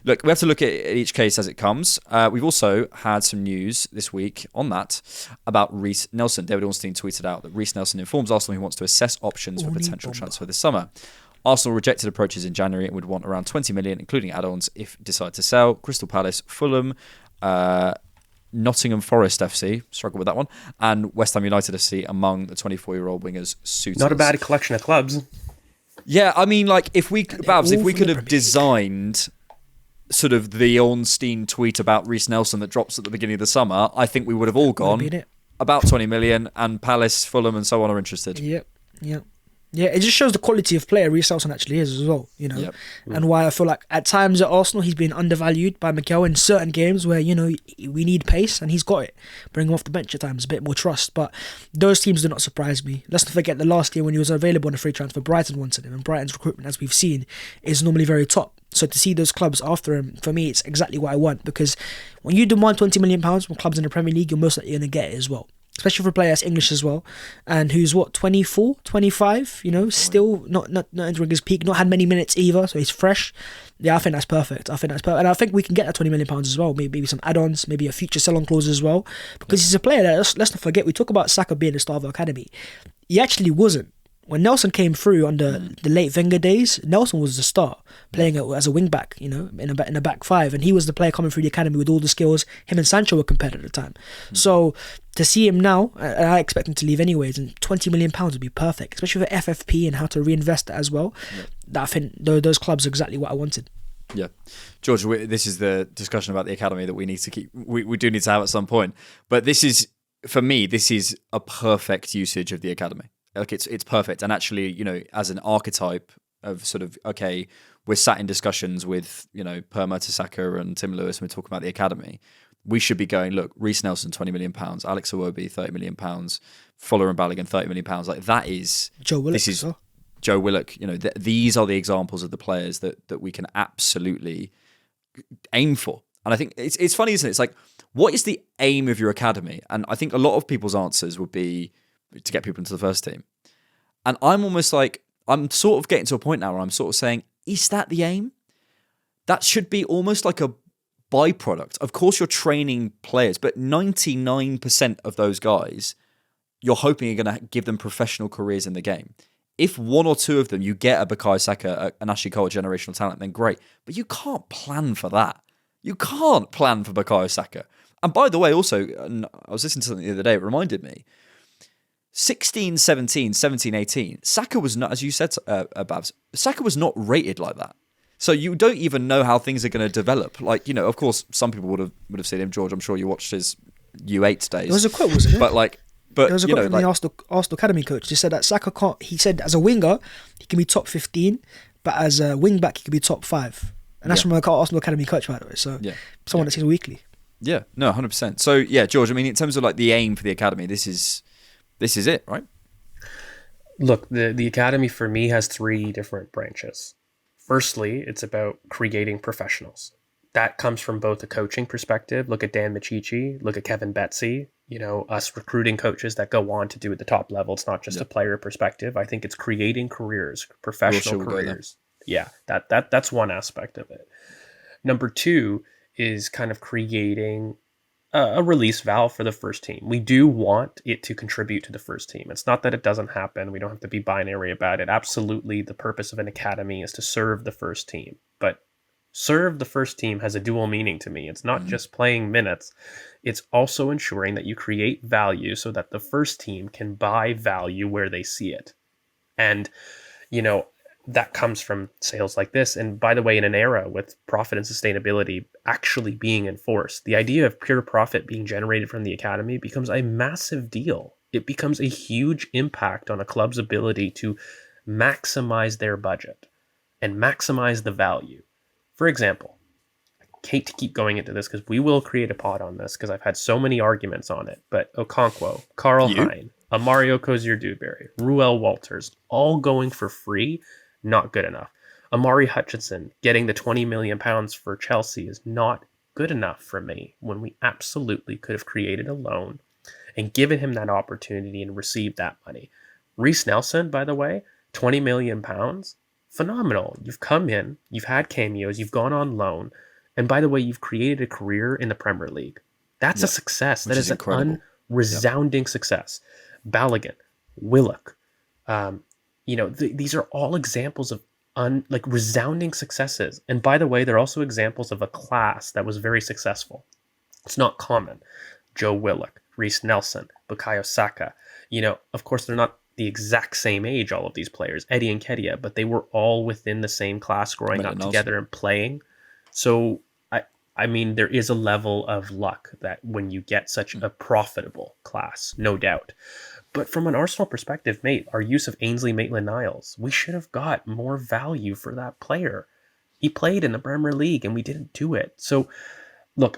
look, we have to look at each case as it comes. We've also had some news this week on that about Reiss Nelson. David Ornstein tweeted out that Reiss Nelson informs Arsenal he wants to assess options for potential transfer this summer. Arsenal rejected approaches in January and would want around 20 million, including add-ons, if decide to sell. Crystal Palace, Fulham, Nottingham Forest FC, struggle with that one, and West Ham United FC among the 24-year-old wingers suitors. Not a bad collection of clubs. Yeah, I mean, like, if we could have designed sort of the Ornstein tweet about Reiss Nelson that drops at the beginning of the summer, I think we would have all gone about 20 million, and Palace, Fulham, and so on are interested. Yep. Yeah, it just shows the quality of player Reiss Nelson actually is as well, Yep. And why I feel like at times at Arsenal he's been undervalued by Mikel in certain games where, we need pace and he's got it. Bring him off the bench at times, a bit more trust. But those teams do not surprise me. Let's not forget the last year when he was available on a free transfer, Brighton wanted him, and Brighton's recruitment, as we've seen, is normally very top. So to see those clubs after him, for me, it's exactly what I want, because when you demand £20 million from clubs in the Premier League, you're most likely going to get it as well. Especially for a player that's English as well, and who's 24, 25, still not entering his peak, not had many minutes either, so he's fresh. Yeah, I think that's perfect. And I think we can get that £20 million as well. Maybe some add-ons, maybe a future sell-on clause as well, because he's a player that, let's not forget, we talk about Saka being the star of the academy. He actually wasn't. When Nelson came through under the late Wenger days, Nelson was the star, playing as a wing back, in a back 5, and he was the player coming through the academy with all the skills. Him and Sancho were compared at the time. So to see him now, and I expect him to leave anyways, and £20 million would be perfect, especially for FFP and how to reinvest it as well. I think those clubs are exactly what I wanted. Yeah, George, this is the discussion about the academy that we need to keep. We do need to have at some point, but this is, for me, this is a perfect usage of the academy. Like, it's perfect. And actually, as an archetype of sort of, okay, we're sat in discussions with, Perma to Saka and Tim Lewis, and we're talking about the academy. We should be going, look, Reiss Nelson, £20 million, Alex Iwobi, £30 million, Fuller and Balogun, £30 million. Like, that is... Joe Willock. This is Joe Willock. These are the examples of the players that we can absolutely aim for. And I think it's funny, isn't it? It's like, what is the aim of your academy? And I think a lot of people's answers would be to get people into the first team. And I'm almost like, I'm sort of getting to a point now where I'm sort of saying, is that the aim? That should be almost like a byproduct. Of course, you're training players, but 99% of those guys, you're hoping you're going to give them professional careers in the game. If one or two of them, you get a Bukayo Saka, an Ashley Cole, generational talent, then great. But you can't plan for that. You can't plan for Bukayo Saka. And by the way, also, I was listening to something the other day, it reminded me, 16, 17, 17, 18, Saka was not, as you said, Bhavs, Saka was not rated like that. So you don't even know how things are going to develop. Like, of course, some people would have seen him. George, I'm sure you watched his U8 days. There was a quote, wasn't it? But there was a quote from the Arsenal Academy coach. He said that Saka can't, he said as a winger, he can be top 15, but as a wing back, he can be top 5. And that's from an Arsenal Academy coach, by the way. So someone that sees weekly. Yeah, no, 100%. So, yeah, George, I mean, in terms of like the aim for the academy, this is it, right? Look, the academy for me has 3 different branches. Firstly, it's about creating professionals. That comes from both a coaching perspective. Look at Dan Michichi, look at Kevin Betsy, us recruiting coaches that go on to do at the top level. It's not just a player perspective. I think it's creating careers, professional careers. Yeah, that's one aspect of it. Number 2 is kind of creating a release valve for the first team. We do want it to contribute to the first team. It's not that it doesn't happen. We don't have to be binary about it. Absolutely, the purpose of an academy is to serve the first team. But serve the first team has a dual meaning to me. It's not just playing minutes. It's also ensuring that you create value so that the first team can buy value where they see it. And, that comes from sales like this. And by the way, in an era with profit and sustainability actually being enforced, the idea of pure profit being generated from the academy becomes a massive deal. It becomes a huge impact on a club's ability to maximize their budget and maximize the value. For example, I hate to keep going into this because we will create a pod on this because I've had so many arguments on it, but Okonkwo, Carl Hein, Mario Cozier-Dewberry, Ruel Walters, all going for free, not good enough. Amari Hutchinson getting the £20 million for Chelsea is not good enough for me when we absolutely could have created a loan and given him that opportunity and received that money. Reece Nelson, by the way, £20 million, phenomenal. You've come in, you've had cameos, you've gone on loan, and by the way, you've created a career in the Premier League. That's a success. That is an resounding success. Balogun, Willock, these are all examples of resounding successes. And by the way, they're also examples of a class that was very successful. It's not common. Joe Willock, Reece Nelson, Bukayo Saka. Of course, they're not the exact same age, all of these players, Eddie and Nketiah, but they were all within the same class growing up together and playing. So, I mean, there is a level of luck that when you get such a profitable class, no doubt. But from an Arsenal perspective, mate, our use of Ainsley Maitland-Niles, we should have got more value for that player. He played in the Premier League and we didn't do it. So, look,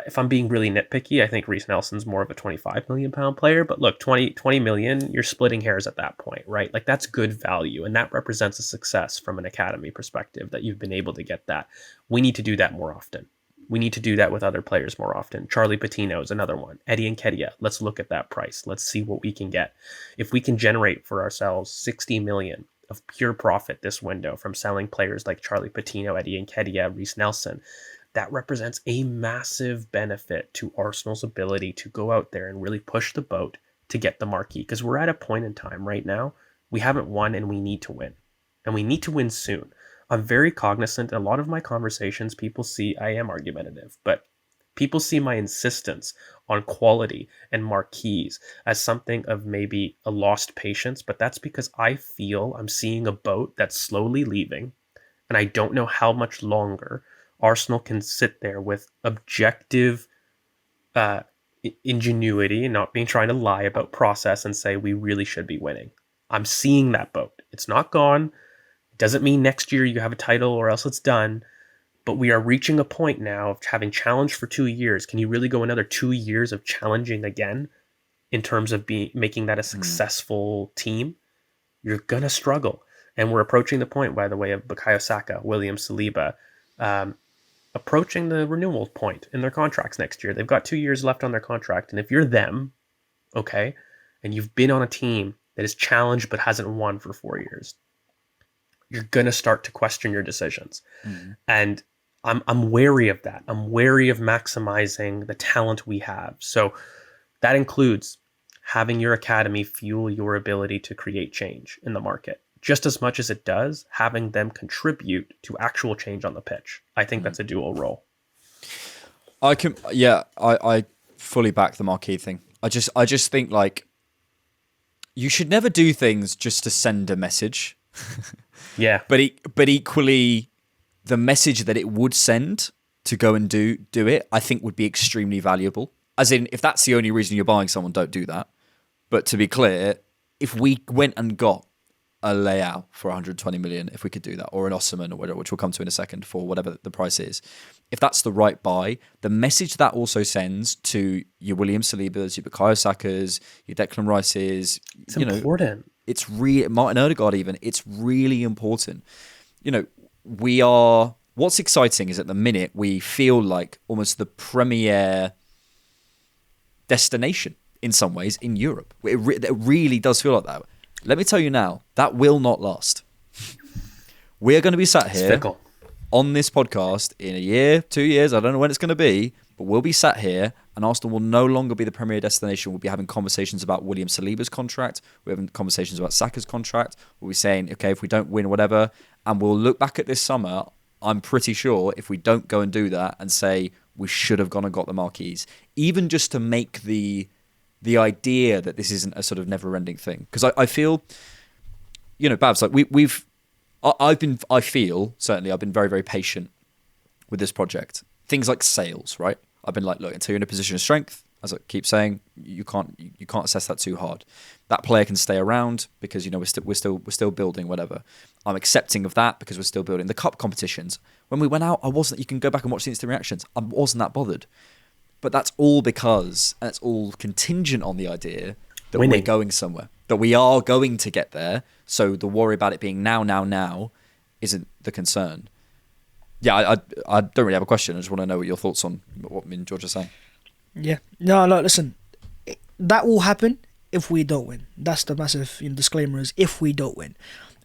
if I'm being really nitpicky, I think Reece Nelson's more of a £25 million player. But look, 20 million, you're splitting hairs at that point, right? Like, that's good value. And that represents a success from an academy perspective that you've been able to get that. We need to do that more often. We need to do that with other players more often. Charlie Patino is another one. Eddie and Nketiah, let's look at that price. Let's see what we can get. If we can generate for ourselves 60 million of pure profit this window from selling players like Charlie Patino, Eddie and Nketiah, Reece Nelson, that represents a massive benefit to Arsenal's ability to go out there and really push the boat to get the marquee. Because we're at a point in time right now, we haven't won and we need to win. And we need to win soon. I'm very cognizant. A lot of my conversations, people see I am argumentative, but people see my insistence on quality and marquees as something of maybe a lost patience, but that's because I feel I'm seeing a boat that's slowly leaving, and I don't know how much longer Arsenal can sit there with objective ingenuity and not being trying to lie about process and say we really should be winning. I'm seeing that boat. It's not gone. Doesn't mean next year you have a title or else it's done, but we are reaching a point now of having challenged for 2 years. Can you really go another 2 years of challenging again in terms of making that a successful team? You're going to struggle. And we're approaching the point, by the way, of Bukayo Saka, William Saliba, approaching the renewal point in their contracts next year. They've got 2 years left on their contract. And if you're them, okay, and you've been on a team that is challenged but hasn't won for 4 years, you're going to start to question your decisions. And I'm wary of that. I'm wary of maximizing the talent we have. So that includes having your academy fuel your ability to create change in the market, just as much as it does having them contribute to actual change on the pitch. I think that's a dual role. I fully back the marquee thing. I just think, like, you should never do things just to send a message. Yeah. But equally, the message that it would send to go and do it, I think would be extremely valuable. As in, if that's the only reason you're buying someone, don't do that. But to be clear, if we went and got a Leao for 120 million, if we could do that, or an Osimhen or whatever, which we'll come to in a second, for whatever the price is, if that's the right buy, the message that also sends to your William Salibas, your Bukayo Sakas, your Declan Rices, it's important. It's Martin Odegaard even. It's really important. What's exciting is at the minute we feel like almost the premier destination in some ways in Europe. It really does feel like that. Let me tell you now, that will not last. We're going to be sat here on this podcast in a year, 2 years, I don't know when it's going to be, but we'll be sat here and Arsenal will no longer be the premier destination. We'll be having conversations about William Saliba's contract. We're having conversations about Saka's contract. We'll be saying, okay, if we don't win, whatever, and we'll look back at this summer, I'm pretty sure if we don't go and do that and say we should have gone and got the marquees, even just to make the idea that this isn't a sort of never-ending thing. Because I feel, Bhavs, like we've I feel certainly I've been very, very patient with this project. Things like sales, right? I've been like, look, until you're in a position of strength, as I keep saying, you can't assess that too hard. That player can stay around because we're still building whatever. I'm accepting of that because we're still building the cup competitions. When we went out, I wasn't. You can go back and watch the instant reactions. I wasn't that bothered. But that's all because, and it's all contingent on the idea that we're going somewhere, that we are going to get there. So the worry about it being now isn't the concern. Yeah, I don't really have a question. I just want to know what your thoughts on what me and George are saying. Yeah. No, listen. That will happen if we don't win. That's the massive disclaimer is if we don't win.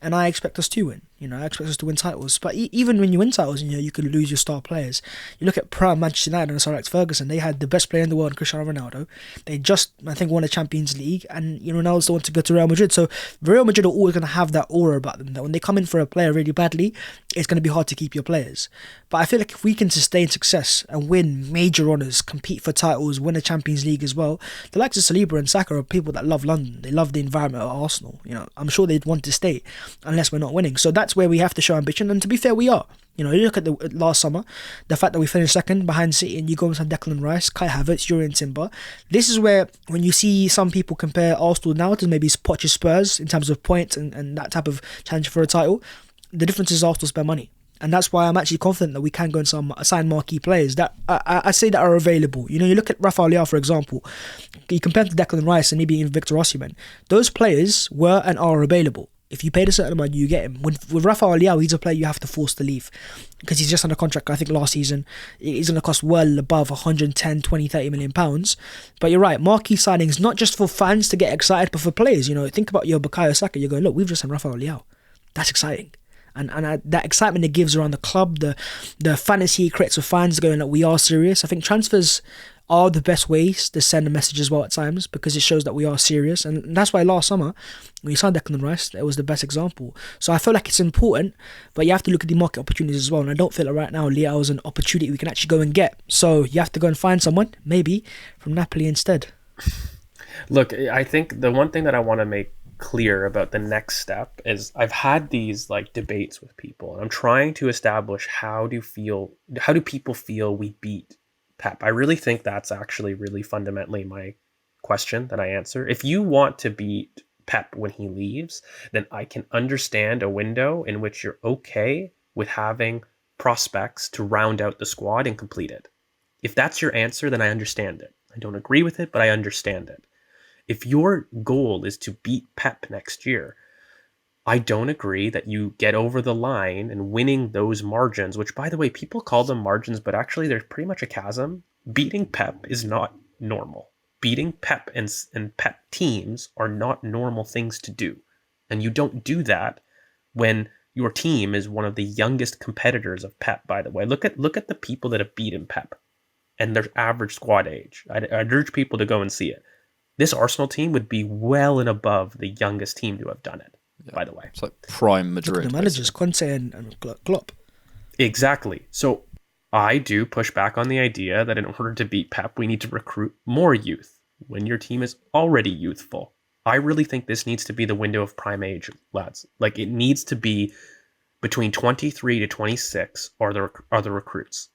And I expect us to win. I expect us to win titles. But even when you win titles, you could lose your star players. You look at prime Manchester United and Sir Alex Ferguson. They had the best player in the world, Cristiano Ronaldo. They just, I think, won the Champions League. And Ronaldo's the one to go to Real Madrid. So Real Madrid are always going to have that aura about them. That when they come in for a player really badly, it's going to be hard to keep your players. But I feel like if we can sustain success and win major honours, compete for titles, win a Champions League as well, the likes of Saliba and Saka are people that love London. They love the environment at Arsenal. I'm sure they'd want to stay unless we're not winning. So that's where we have to show ambition. And to be fair, we are. You look at the last summer, the fact that we finished second behind City and you go and have Declan Rice, Kai Havertz, Jurriën Timber. This is where, when you see some people compare Arsenal now to maybe Poch's Spurs in terms of points and that type of challenge for a title, the difference is Arsenal spend money. And that's why I'm actually confident that we can go and sign marquee players that I say that are available. You look at Rafael Leao, for example. You compare him to Declan Rice and maybe even Victor Osimhen. Those players were and are available. If you paid a certain amount, you get him. With Rafael Leao, he's a player you have to force to leave because he's just under contract. I think last season he's going to cost well above 110, 20, 30 million pounds. But you're right, marquee signings not just for fans to get excited, but for players. Think about your Bukayo Saka. You're going, look, we've just signed Rafael Leao. That's exciting. And that excitement it gives around the club, the fantasy it creates with fans going, like, we are serious. I think transfers are the best ways to send a message as well at times because it shows that we are serious. And that's why last summer, when you signed Declan Rice, it was the best example. So I feel like it's important, but you have to look at the market opportunities as well. And I don't feel like right now Leao is an opportunity we can actually go and get. So you have to go and find someone, maybe, from Napoli instead. Look, I think the one thing that I want to make clear about the next step is I've had these debates with people and I'm trying to establish how do people feel we beat Pep. I really think that's actually really fundamentally my question that I answer. If you want to beat Pep when he leaves, then I can understand a window in which you're okay with having prospects to round out the squad and complete it. If that's your answer, then I understand it. I don't agree with it, but I understand it. If your goal is to beat Pep next year, I don't agree that you get over the line and winning those margins, which, by the way, people call them margins, but actually there's pretty much a chasm. Beating Pep is not normal. Beating Pep and Pep teams are not normal things to do. And you don't do that when your team is one of the youngest competitors of Pep, by the way. Look at the people that have beaten Pep and their average squad age. I'd urge people to go and see it. This Arsenal team would be well and above the youngest team to have done it, by the way. It's like prime Madrid. Look at the managers, Conte and Klopp. Exactly. So I do push back on the idea that in order to beat Pep, we need to recruit more youth when your team is already youthful. I really think this needs to be the window of prime age, lads. It needs to be between 23 to 26 are the recruits.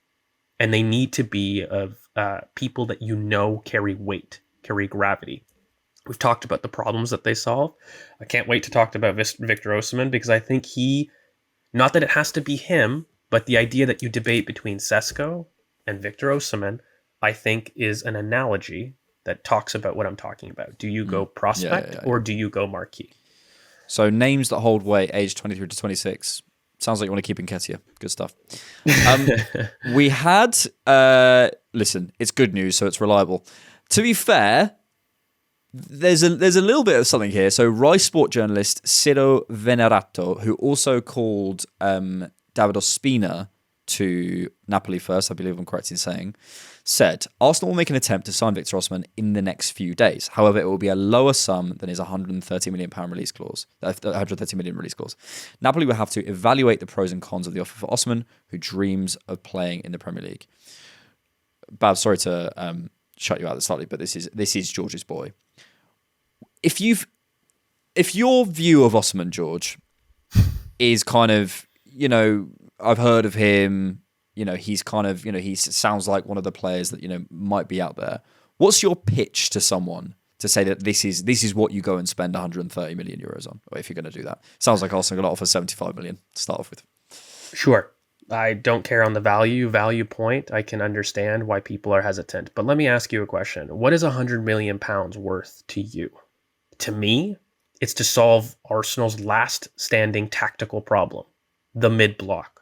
And they need to be of people that carry weight, carry gravity. We've talked about the problems that they solve. I can't wait to talk about Victor Osimhen because I think not that it has to be him, but the idea that you debate between Sesko and Victor Osimhen, I think is an analogy that talks about what I'm talking about. Do you go prospect or do you go marquee? So names that hold weight, age 23 to 26. Sounds like you want to keep Nketiah. Good stuff. We had, listen, it's good news, so it's reliable. To be fair, there's a little bit of something here. So Rai Sport journalist Ciro Venerato, who also called David Ospina to Napoli first, I believe I'm correct in saying, said, Arsenal will make an attempt to sign Victor Osimhen in the next few days. However, it will be a lower sum than his £130 million release clause. £130 million release clause. Napoli will have to evaluate the pros and cons of the offer for Osimhen, who dreams of playing in the Premier League. Bhavs, sorry to shut you out slightly, but this is George's boy. If your view of Osimhen, George, is kind of, I've heard of him. He's kind of, he sounds like one of the players that, might be out there. What's your pitch to someone to say that this is what you go and spend 130 million euros on, or if you're going to do that? Sounds like Arsenal are going to offer 75 million to start off with. Sure. I don't care on the value point. I can understand why people are hesitant. But let me ask you a question. What is 100 million pounds worth to you? To me, it's to solve Arsenal's last standing tactical problem, the mid-block,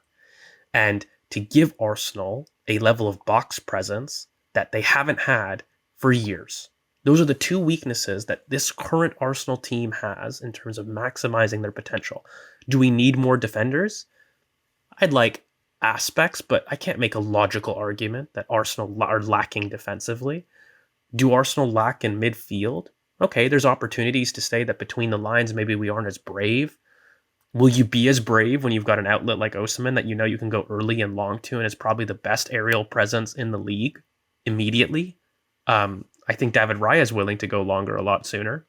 and to give Arsenal a level of box presence that they haven't had for years. Those are the two weaknesses that this current Arsenal team has in terms of maximizing their potential. Do we need more defenders? I'd like aspects, but I can't make a logical argument that Arsenal are lacking defensively. Do Arsenal lack in midfield? Okay, there's opportunities to say that between the lines, maybe we aren't as brave. Will you be as brave when you've got an outlet like Osimhen that you can go early and long to, and is probably the best aerial presence in the league immediately? I think David Raya is willing to go longer a lot sooner.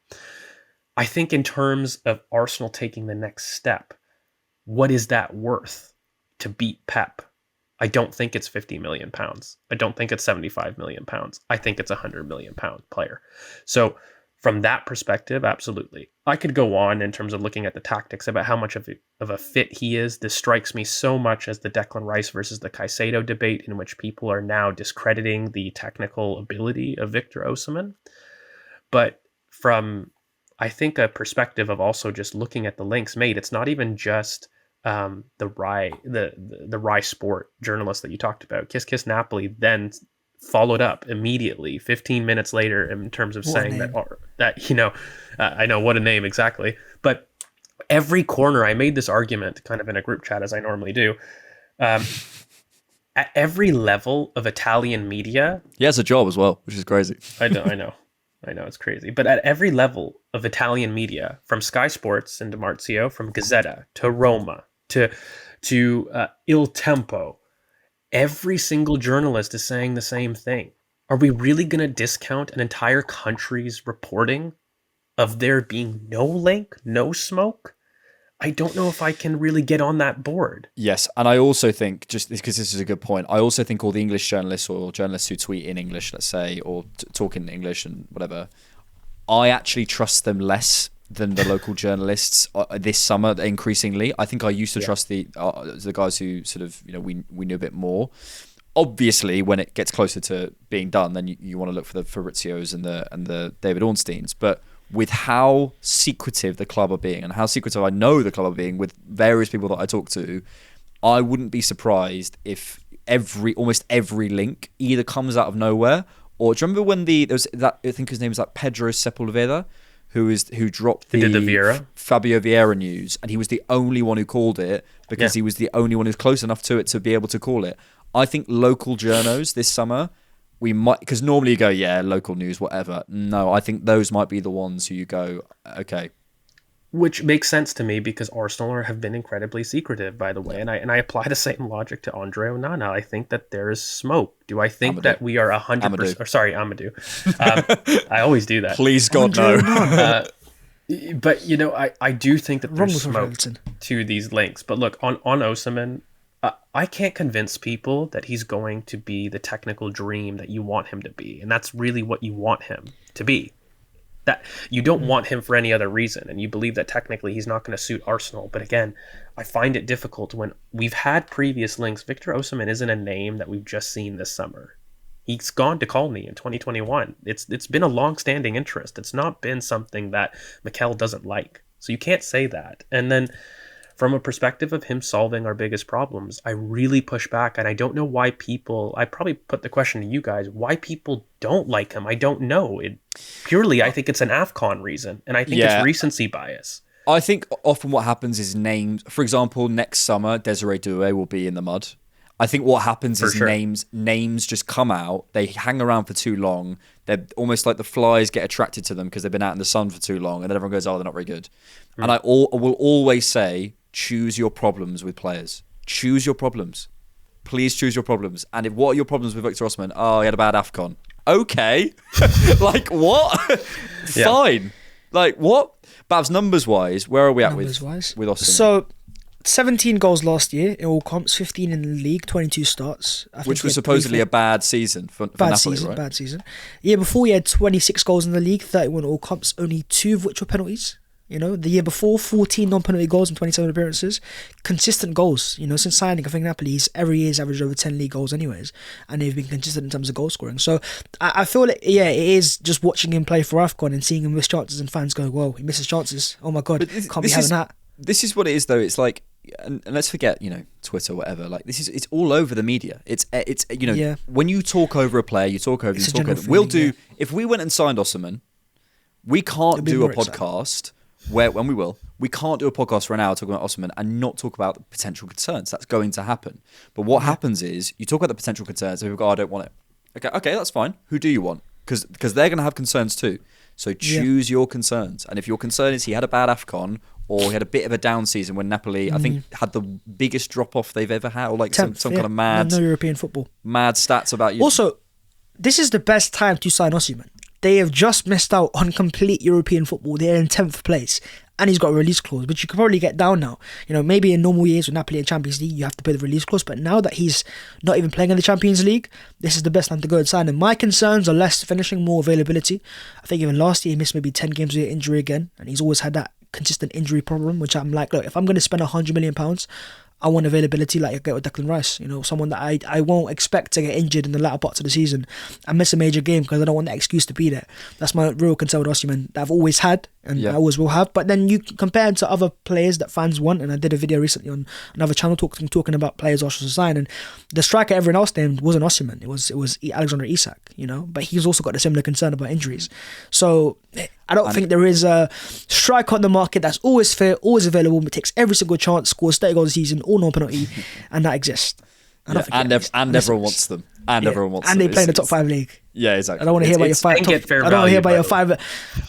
I think in terms of Arsenal taking the next step, what is that worth to beat Pep? I don't think it's 50 million pounds. I don't think it's 75 million pounds. I think it's a 100 million pound player. So from that perspective, absolutely. I could go on in terms of looking at the tactics about how much of a fit he is. This strikes me so much as the Declan Rice versus the Caicedo debate, in which people are now discrediting the technical ability of Victor Osimhen. But from, I think, a perspective of also just looking at the links made, it's not even just the Rai Sport journalist that you talked about. Kiss Kiss Napoli then followed up immediately 15 minutes later in terms of saying that I know what a name exactly, but every corner I made this argument kind of in a group chat, as I normally do, at every level of Italian media. He has a job as well, which is crazy. I know it's crazy, but at every level of Italian media, from Sky Sports and DiMarzio, from Gazzetta to Roma to Il Tempo, every single journalist is saying the same thing. Are we really going to discount an entire country's reporting of there being no link, no smoke? I don't know if I can really get on that board. Yes, and I also think, just because this is a good point, I also think all the English journalists or journalists who tweet in English, let's say, or talk in English and whatever, I actually trust them less than the local journalists this summer, increasingly. I think I used to trust the guys who sort of, we knew a bit more. Obviously, when it gets closer to being done, then you want to look for the Fabrizios and the David Ornsteins. But with how secretive the club are being, and how secretive I know the club are being with various people that I talk to, I wouldn't be surprised if almost every link either comes out of nowhere, or do you remember when there was that, I think his name was like Pedro Sepulveda, who dropped the Vieira? Fabio Vieira news, and he was the only one who called it because he was the only one who's close enough to it to be able to call it. I think local journos this summer, we might, because normally you go, local news, whatever. No, I think those might be the ones who you go, okay. Which makes sense to me because Arsenal have been incredibly secretive, by the way. And I apply the same logic to Andre Onana. I think that there is smoke. Do I think that we are 100%? Sorry, Amadou. I always do that. Please, God, no. But, I do think that there's smoke to these links. But look, on Osimhen, I can't convince people that he's going to be the technical dream that you want him to be. And that's really what you want him to be. That you don't want him for any other reason, and you believe that technically he's not going to suit Arsenal. But again, I find it difficult when we've had previous links. Victor Osimhen isn't a name that we've just seen this summer. He's gone to Colney in 2021. It's been a long-standing interest. It's not been something that Mikel doesn't like. So you can't say that. And then from a perspective of him solving our biggest problems, I really push back, and I don't know why people, I probably put the question to you guys, why people don't like him. I don't know. I think it's an AFCON reason, and I think it's recency bias. I think often what happens is names, for example, next summer, Desiree Doué will be in the mud. I think what happens is names just come out, they hang around for too long, they're almost like the flies get attracted to them because they've been out in the sun for too long, and then everyone goes, they're not very good. And I will always say, choose your problems with players. Choose your problems. Please choose your problems. And what are your problems with Victor Osimhen? Oh, he had a bad AFCON. Okay. Like, what? Fine. Like, what? Bhavs, numbers-wise, where are we at with Osimhen? So, 17 goals last year in all comps, 15 in the league, 22 starts. Which was supposedly a bad season for Napoli, right? Bad season. Year before, he had 26 goals in the league, 31 all comps, only 2 of which were penalties. You know, the year before, 14 non-penalty goals in 27 appearances. Consistent goals. You know, since signing, I think Napoli's every year's averaged over 10 league goals anyways. And they've been consistent in terms of goal scoring. So I feel like, yeah, it is just watching him play for AFCON and seeing him miss chances and fans go, whoa, he misses chances. Oh my God, can't be having that. This is what it is, though. It's like, and let's forget, you know, Twitter, whatever. Like, it's all over the media. It's you know, when you talk over a player, you talk over. If we went and signed Osimhen, we can't do a podcast. We can't do a podcast for an hour talking about Osimhen and not talk about the potential concerns. That's going to happen. But what happens is you talk about the potential concerns and people go, I don't want it. Okay, that's fine. Who do you want? Because they're going to have concerns too. So choose your concerns. And if your concern is he had a bad AFCON or he had a bit of a down season when Napoli, I think, had the biggest drop-off they've ever had, or like some kind of mad... No European football. Mad stats about you. Also, this is the best time to sign Osimhen. They have just missed out on complete European football. They're in 10th place. And he's got a release clause, which you could probably get down now. You know, maybe in normal years with Napoli and Champions League, you have to pay the release clause. But now that he's not even playing in the Champions League, this is the best time to go and sign him. My concerns are less finishing, more availability. I think even last year he missed maybe 10 games with injury again. And he's always had that consistent injury problem, which I'm like, look, if I'm going to spend £100 million, I want availability like I get with Declan Rice. You know, someone that I won't expect to get injured in the latter parts of the season and miss a major game because I don't want that excuse to be there. That's my real concern with Osimhen that I've always had and I always will have. But then you compare him to other players that fans want, and I did a video recently on another channel talking about players Arsenal sign, and the striker everyone else named wasn't Osimhen. It was Alexander Isak, you know, but he's also got a similar concern about injuries. So I don't think there is a striker on the market that's always fair, always available, but takes every single chance, scores 30 goals a season, all non-penalty, and that exists. Everyone wants them. Everyone wants them. And they play in the top 5 league. Yeah, exactly. I don't want to hear about your five. I don't want to hear about your five. I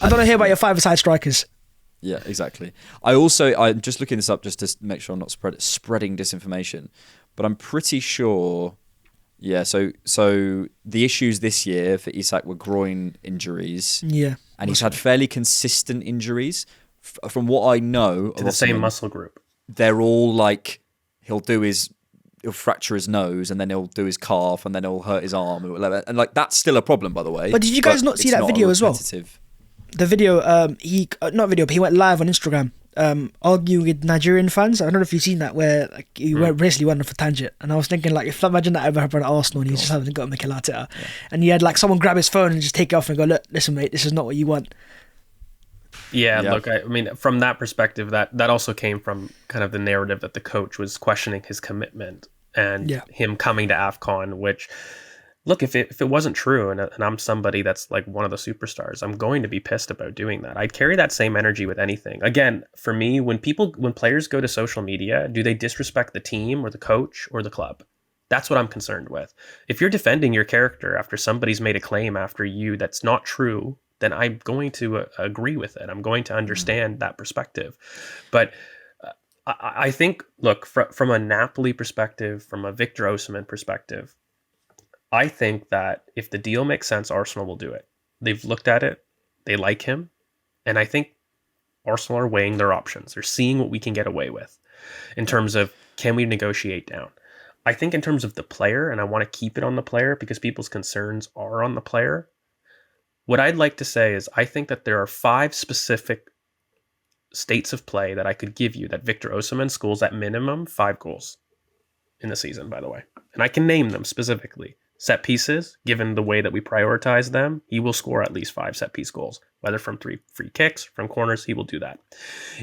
don't want to hear about your 5-a-side strikers. Yeah, exactly. I'm just looking this up just to make sure I'm not spreading disinformation, but I'm pretty sure. Yeah, so the issues this year for Isak were groin injuries. Yeah, and he's had fairly consistent injuries. From what I know, to the same muscle group. They're all like he'll fracture his nose and then he'll do his calf and then he'll hurt his arm and like that's still a problem, by the way. But did you guys not see that video as well? The video, he went live on Instagram, arguing with Nigerian fans. I don't know if you've seen that, where like he basically went off a tangent. And I was thinking, like, if imagine that ever happened at Arsenal and he's just having got a Mikel Arteta, and he had like someone grab his phone and just take it off and go, look, listen, mate, this is not what you want. Yeah, look, I mean, from that perspective, that also came from kind of the narrative that the coach was questioning his commitment and him coming to AFCON, which, look, if it wasn't true and I'm somebody that's like one of the superstars, I'm going to be pissed about doing that. I'd carry that same energy with anything. Again, for me, when players go to social media, do they disrespect the team or the coach or the club? That's what I'm concerned with. If you're defending your character after somebody's made a claim after you that's not true, then I'm going to agree with it. I'm going to understand that perspective. But I think, look, from a Napoli perspective, from a Victor Osimhen perspective, I think that if the deal makes sense, Arsenal will do it. They've looked at it. They like him. And I think Arsenal are weighing their options. They're seeing what we can get away with in terms of, can we negotiate down? I think in terms of the player, and I want to keep it on the player because people's concerns are on the player, what I'd like to say is I think that there are 5 specific states of play that I could give you that Victor Osimhen scores at minimum 5 goals in the season, by the way. And I can name them specifically. Set pieces, given the way that we prioritize them, he will score at least 5 set piece goals. Whether from 3 free kicks, from corners, he will do that.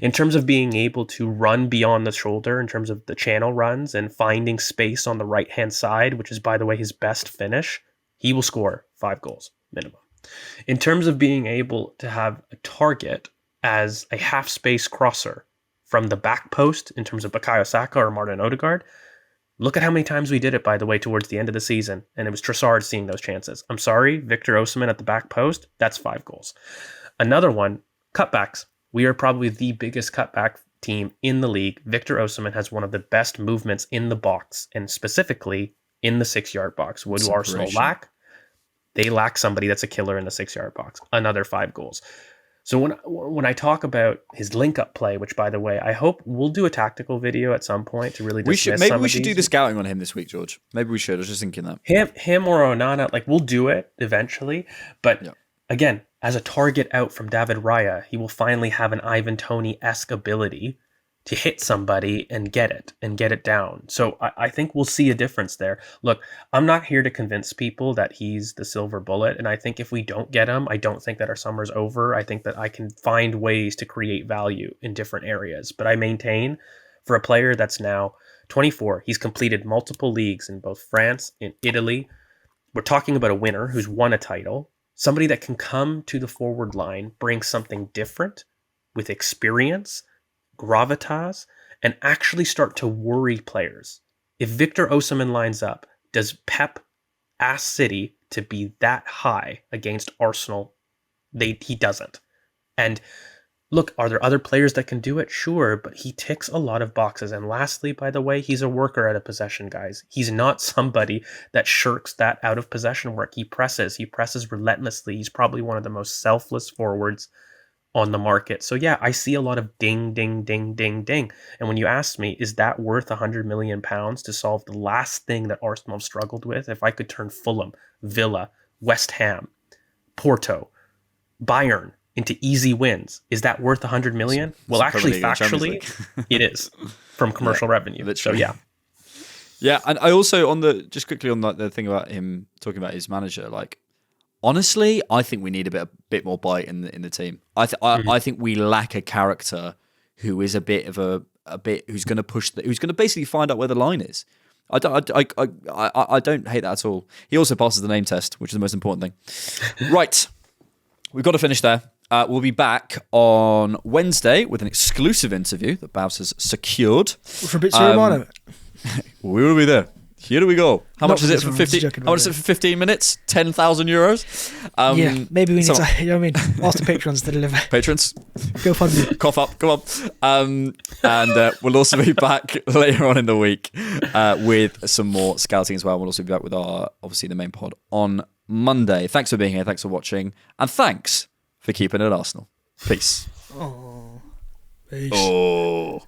In terms of being able to run beyond the shoulder, in terms of the channel runs and finding space on the right-hand side, which is, by the way, his best finish, he will score 5 goals minimum. In terms of being able to have a target as a half-space crosser from the back post, in terms of Bukayo Saka or Martin Odegaard, look at how many times we did it, by the way, towards the end of the season, and it was Trossard seeing those chances. I'm sorry, Victor Osimhen at the back post, that's 5 goals. Another one, cutbacks. We are probably the biggest cutback team in the league. Victor Osimhen has one of the best movements in the box, and specifically in the 6-yard box. What do Arsenal lack? They lack somebody that's a killer in the 6-yard box. Another 5 goals. So when I talk about his link-up play, which, by the way, I hope we'll do a tactical video at some point to really dismiss Maybe some we of should do these. the scouting on him this week, George. Maybe we should. I was just thinking that. Him or Onana, like, we'll do it eventually. But Yeah. again, as a target out from David Raya, he will finally have an Ivan Toney-esque ability to hit somebody and get it down. So I think we'll see a difference there. Look, I'm not here to convince people that he's the silver bullet. And I think if we don't get him, I don't think that our summer's over. I think that I can find ways to create value in different areas. But I maintain, for a player that's now 24, he's completed multiple leagues in both France and Italy. We're talking about a winner who's won a title, somebody that can come to the forward line, bring something different with experience, gravitas, and actually start to worry players. If Victor Osimhen lines up, does Pep ask City to be that high against Arsenal? He doesn't. And look, are there other players that can do it? Sure, but he ticks a lot of boxes. And lastly, by the way, he's a worker out of possession, guys. He's not somebody that shirks that out of possession work. He presses relentlessly. He's probably one of the most selfless forwards on the market. So yeah, I see a lot of ding, ding, ding, ding, ding. And when you ask me, is that worth £100 million to solve the last thing that Arsenal have struggled with? If I could turn Fulham, Villa, West Ham, Porto, Bayern into easy wins, is that worth £100 million? Well, actually, factually, it is from commercial revenue. Literally. So yeah. Yeah, and I also just quickly on the thing about him talking about his manager, like, honestly, I think we need a bit more bite in the team. I think we lack a character who is a bit who's going to who's going to basically find out where the line is. I don't hate that at all. He also passes the name test, which is the most important thing. Right, we've got to finish there. We'll be back on Wednesday with an exclusive interview that Bhavs has secured. Fabrizio Romano. We will be there. Here we go. How much is it for 15 minutes? 10,000 euros? Yeah, maybe we need to, you know what I mean? Ask the patrons to deliver. Patrons? Go fund me. Cough up, come on. And we'll also be back later on in the week with some more scouting as well. We'll also be back with obviously the main pod on Monday. Thanks for being here. Thanks for watching. And thanks for keeping it Arsenal. Peace. Oh. Peace. Oh.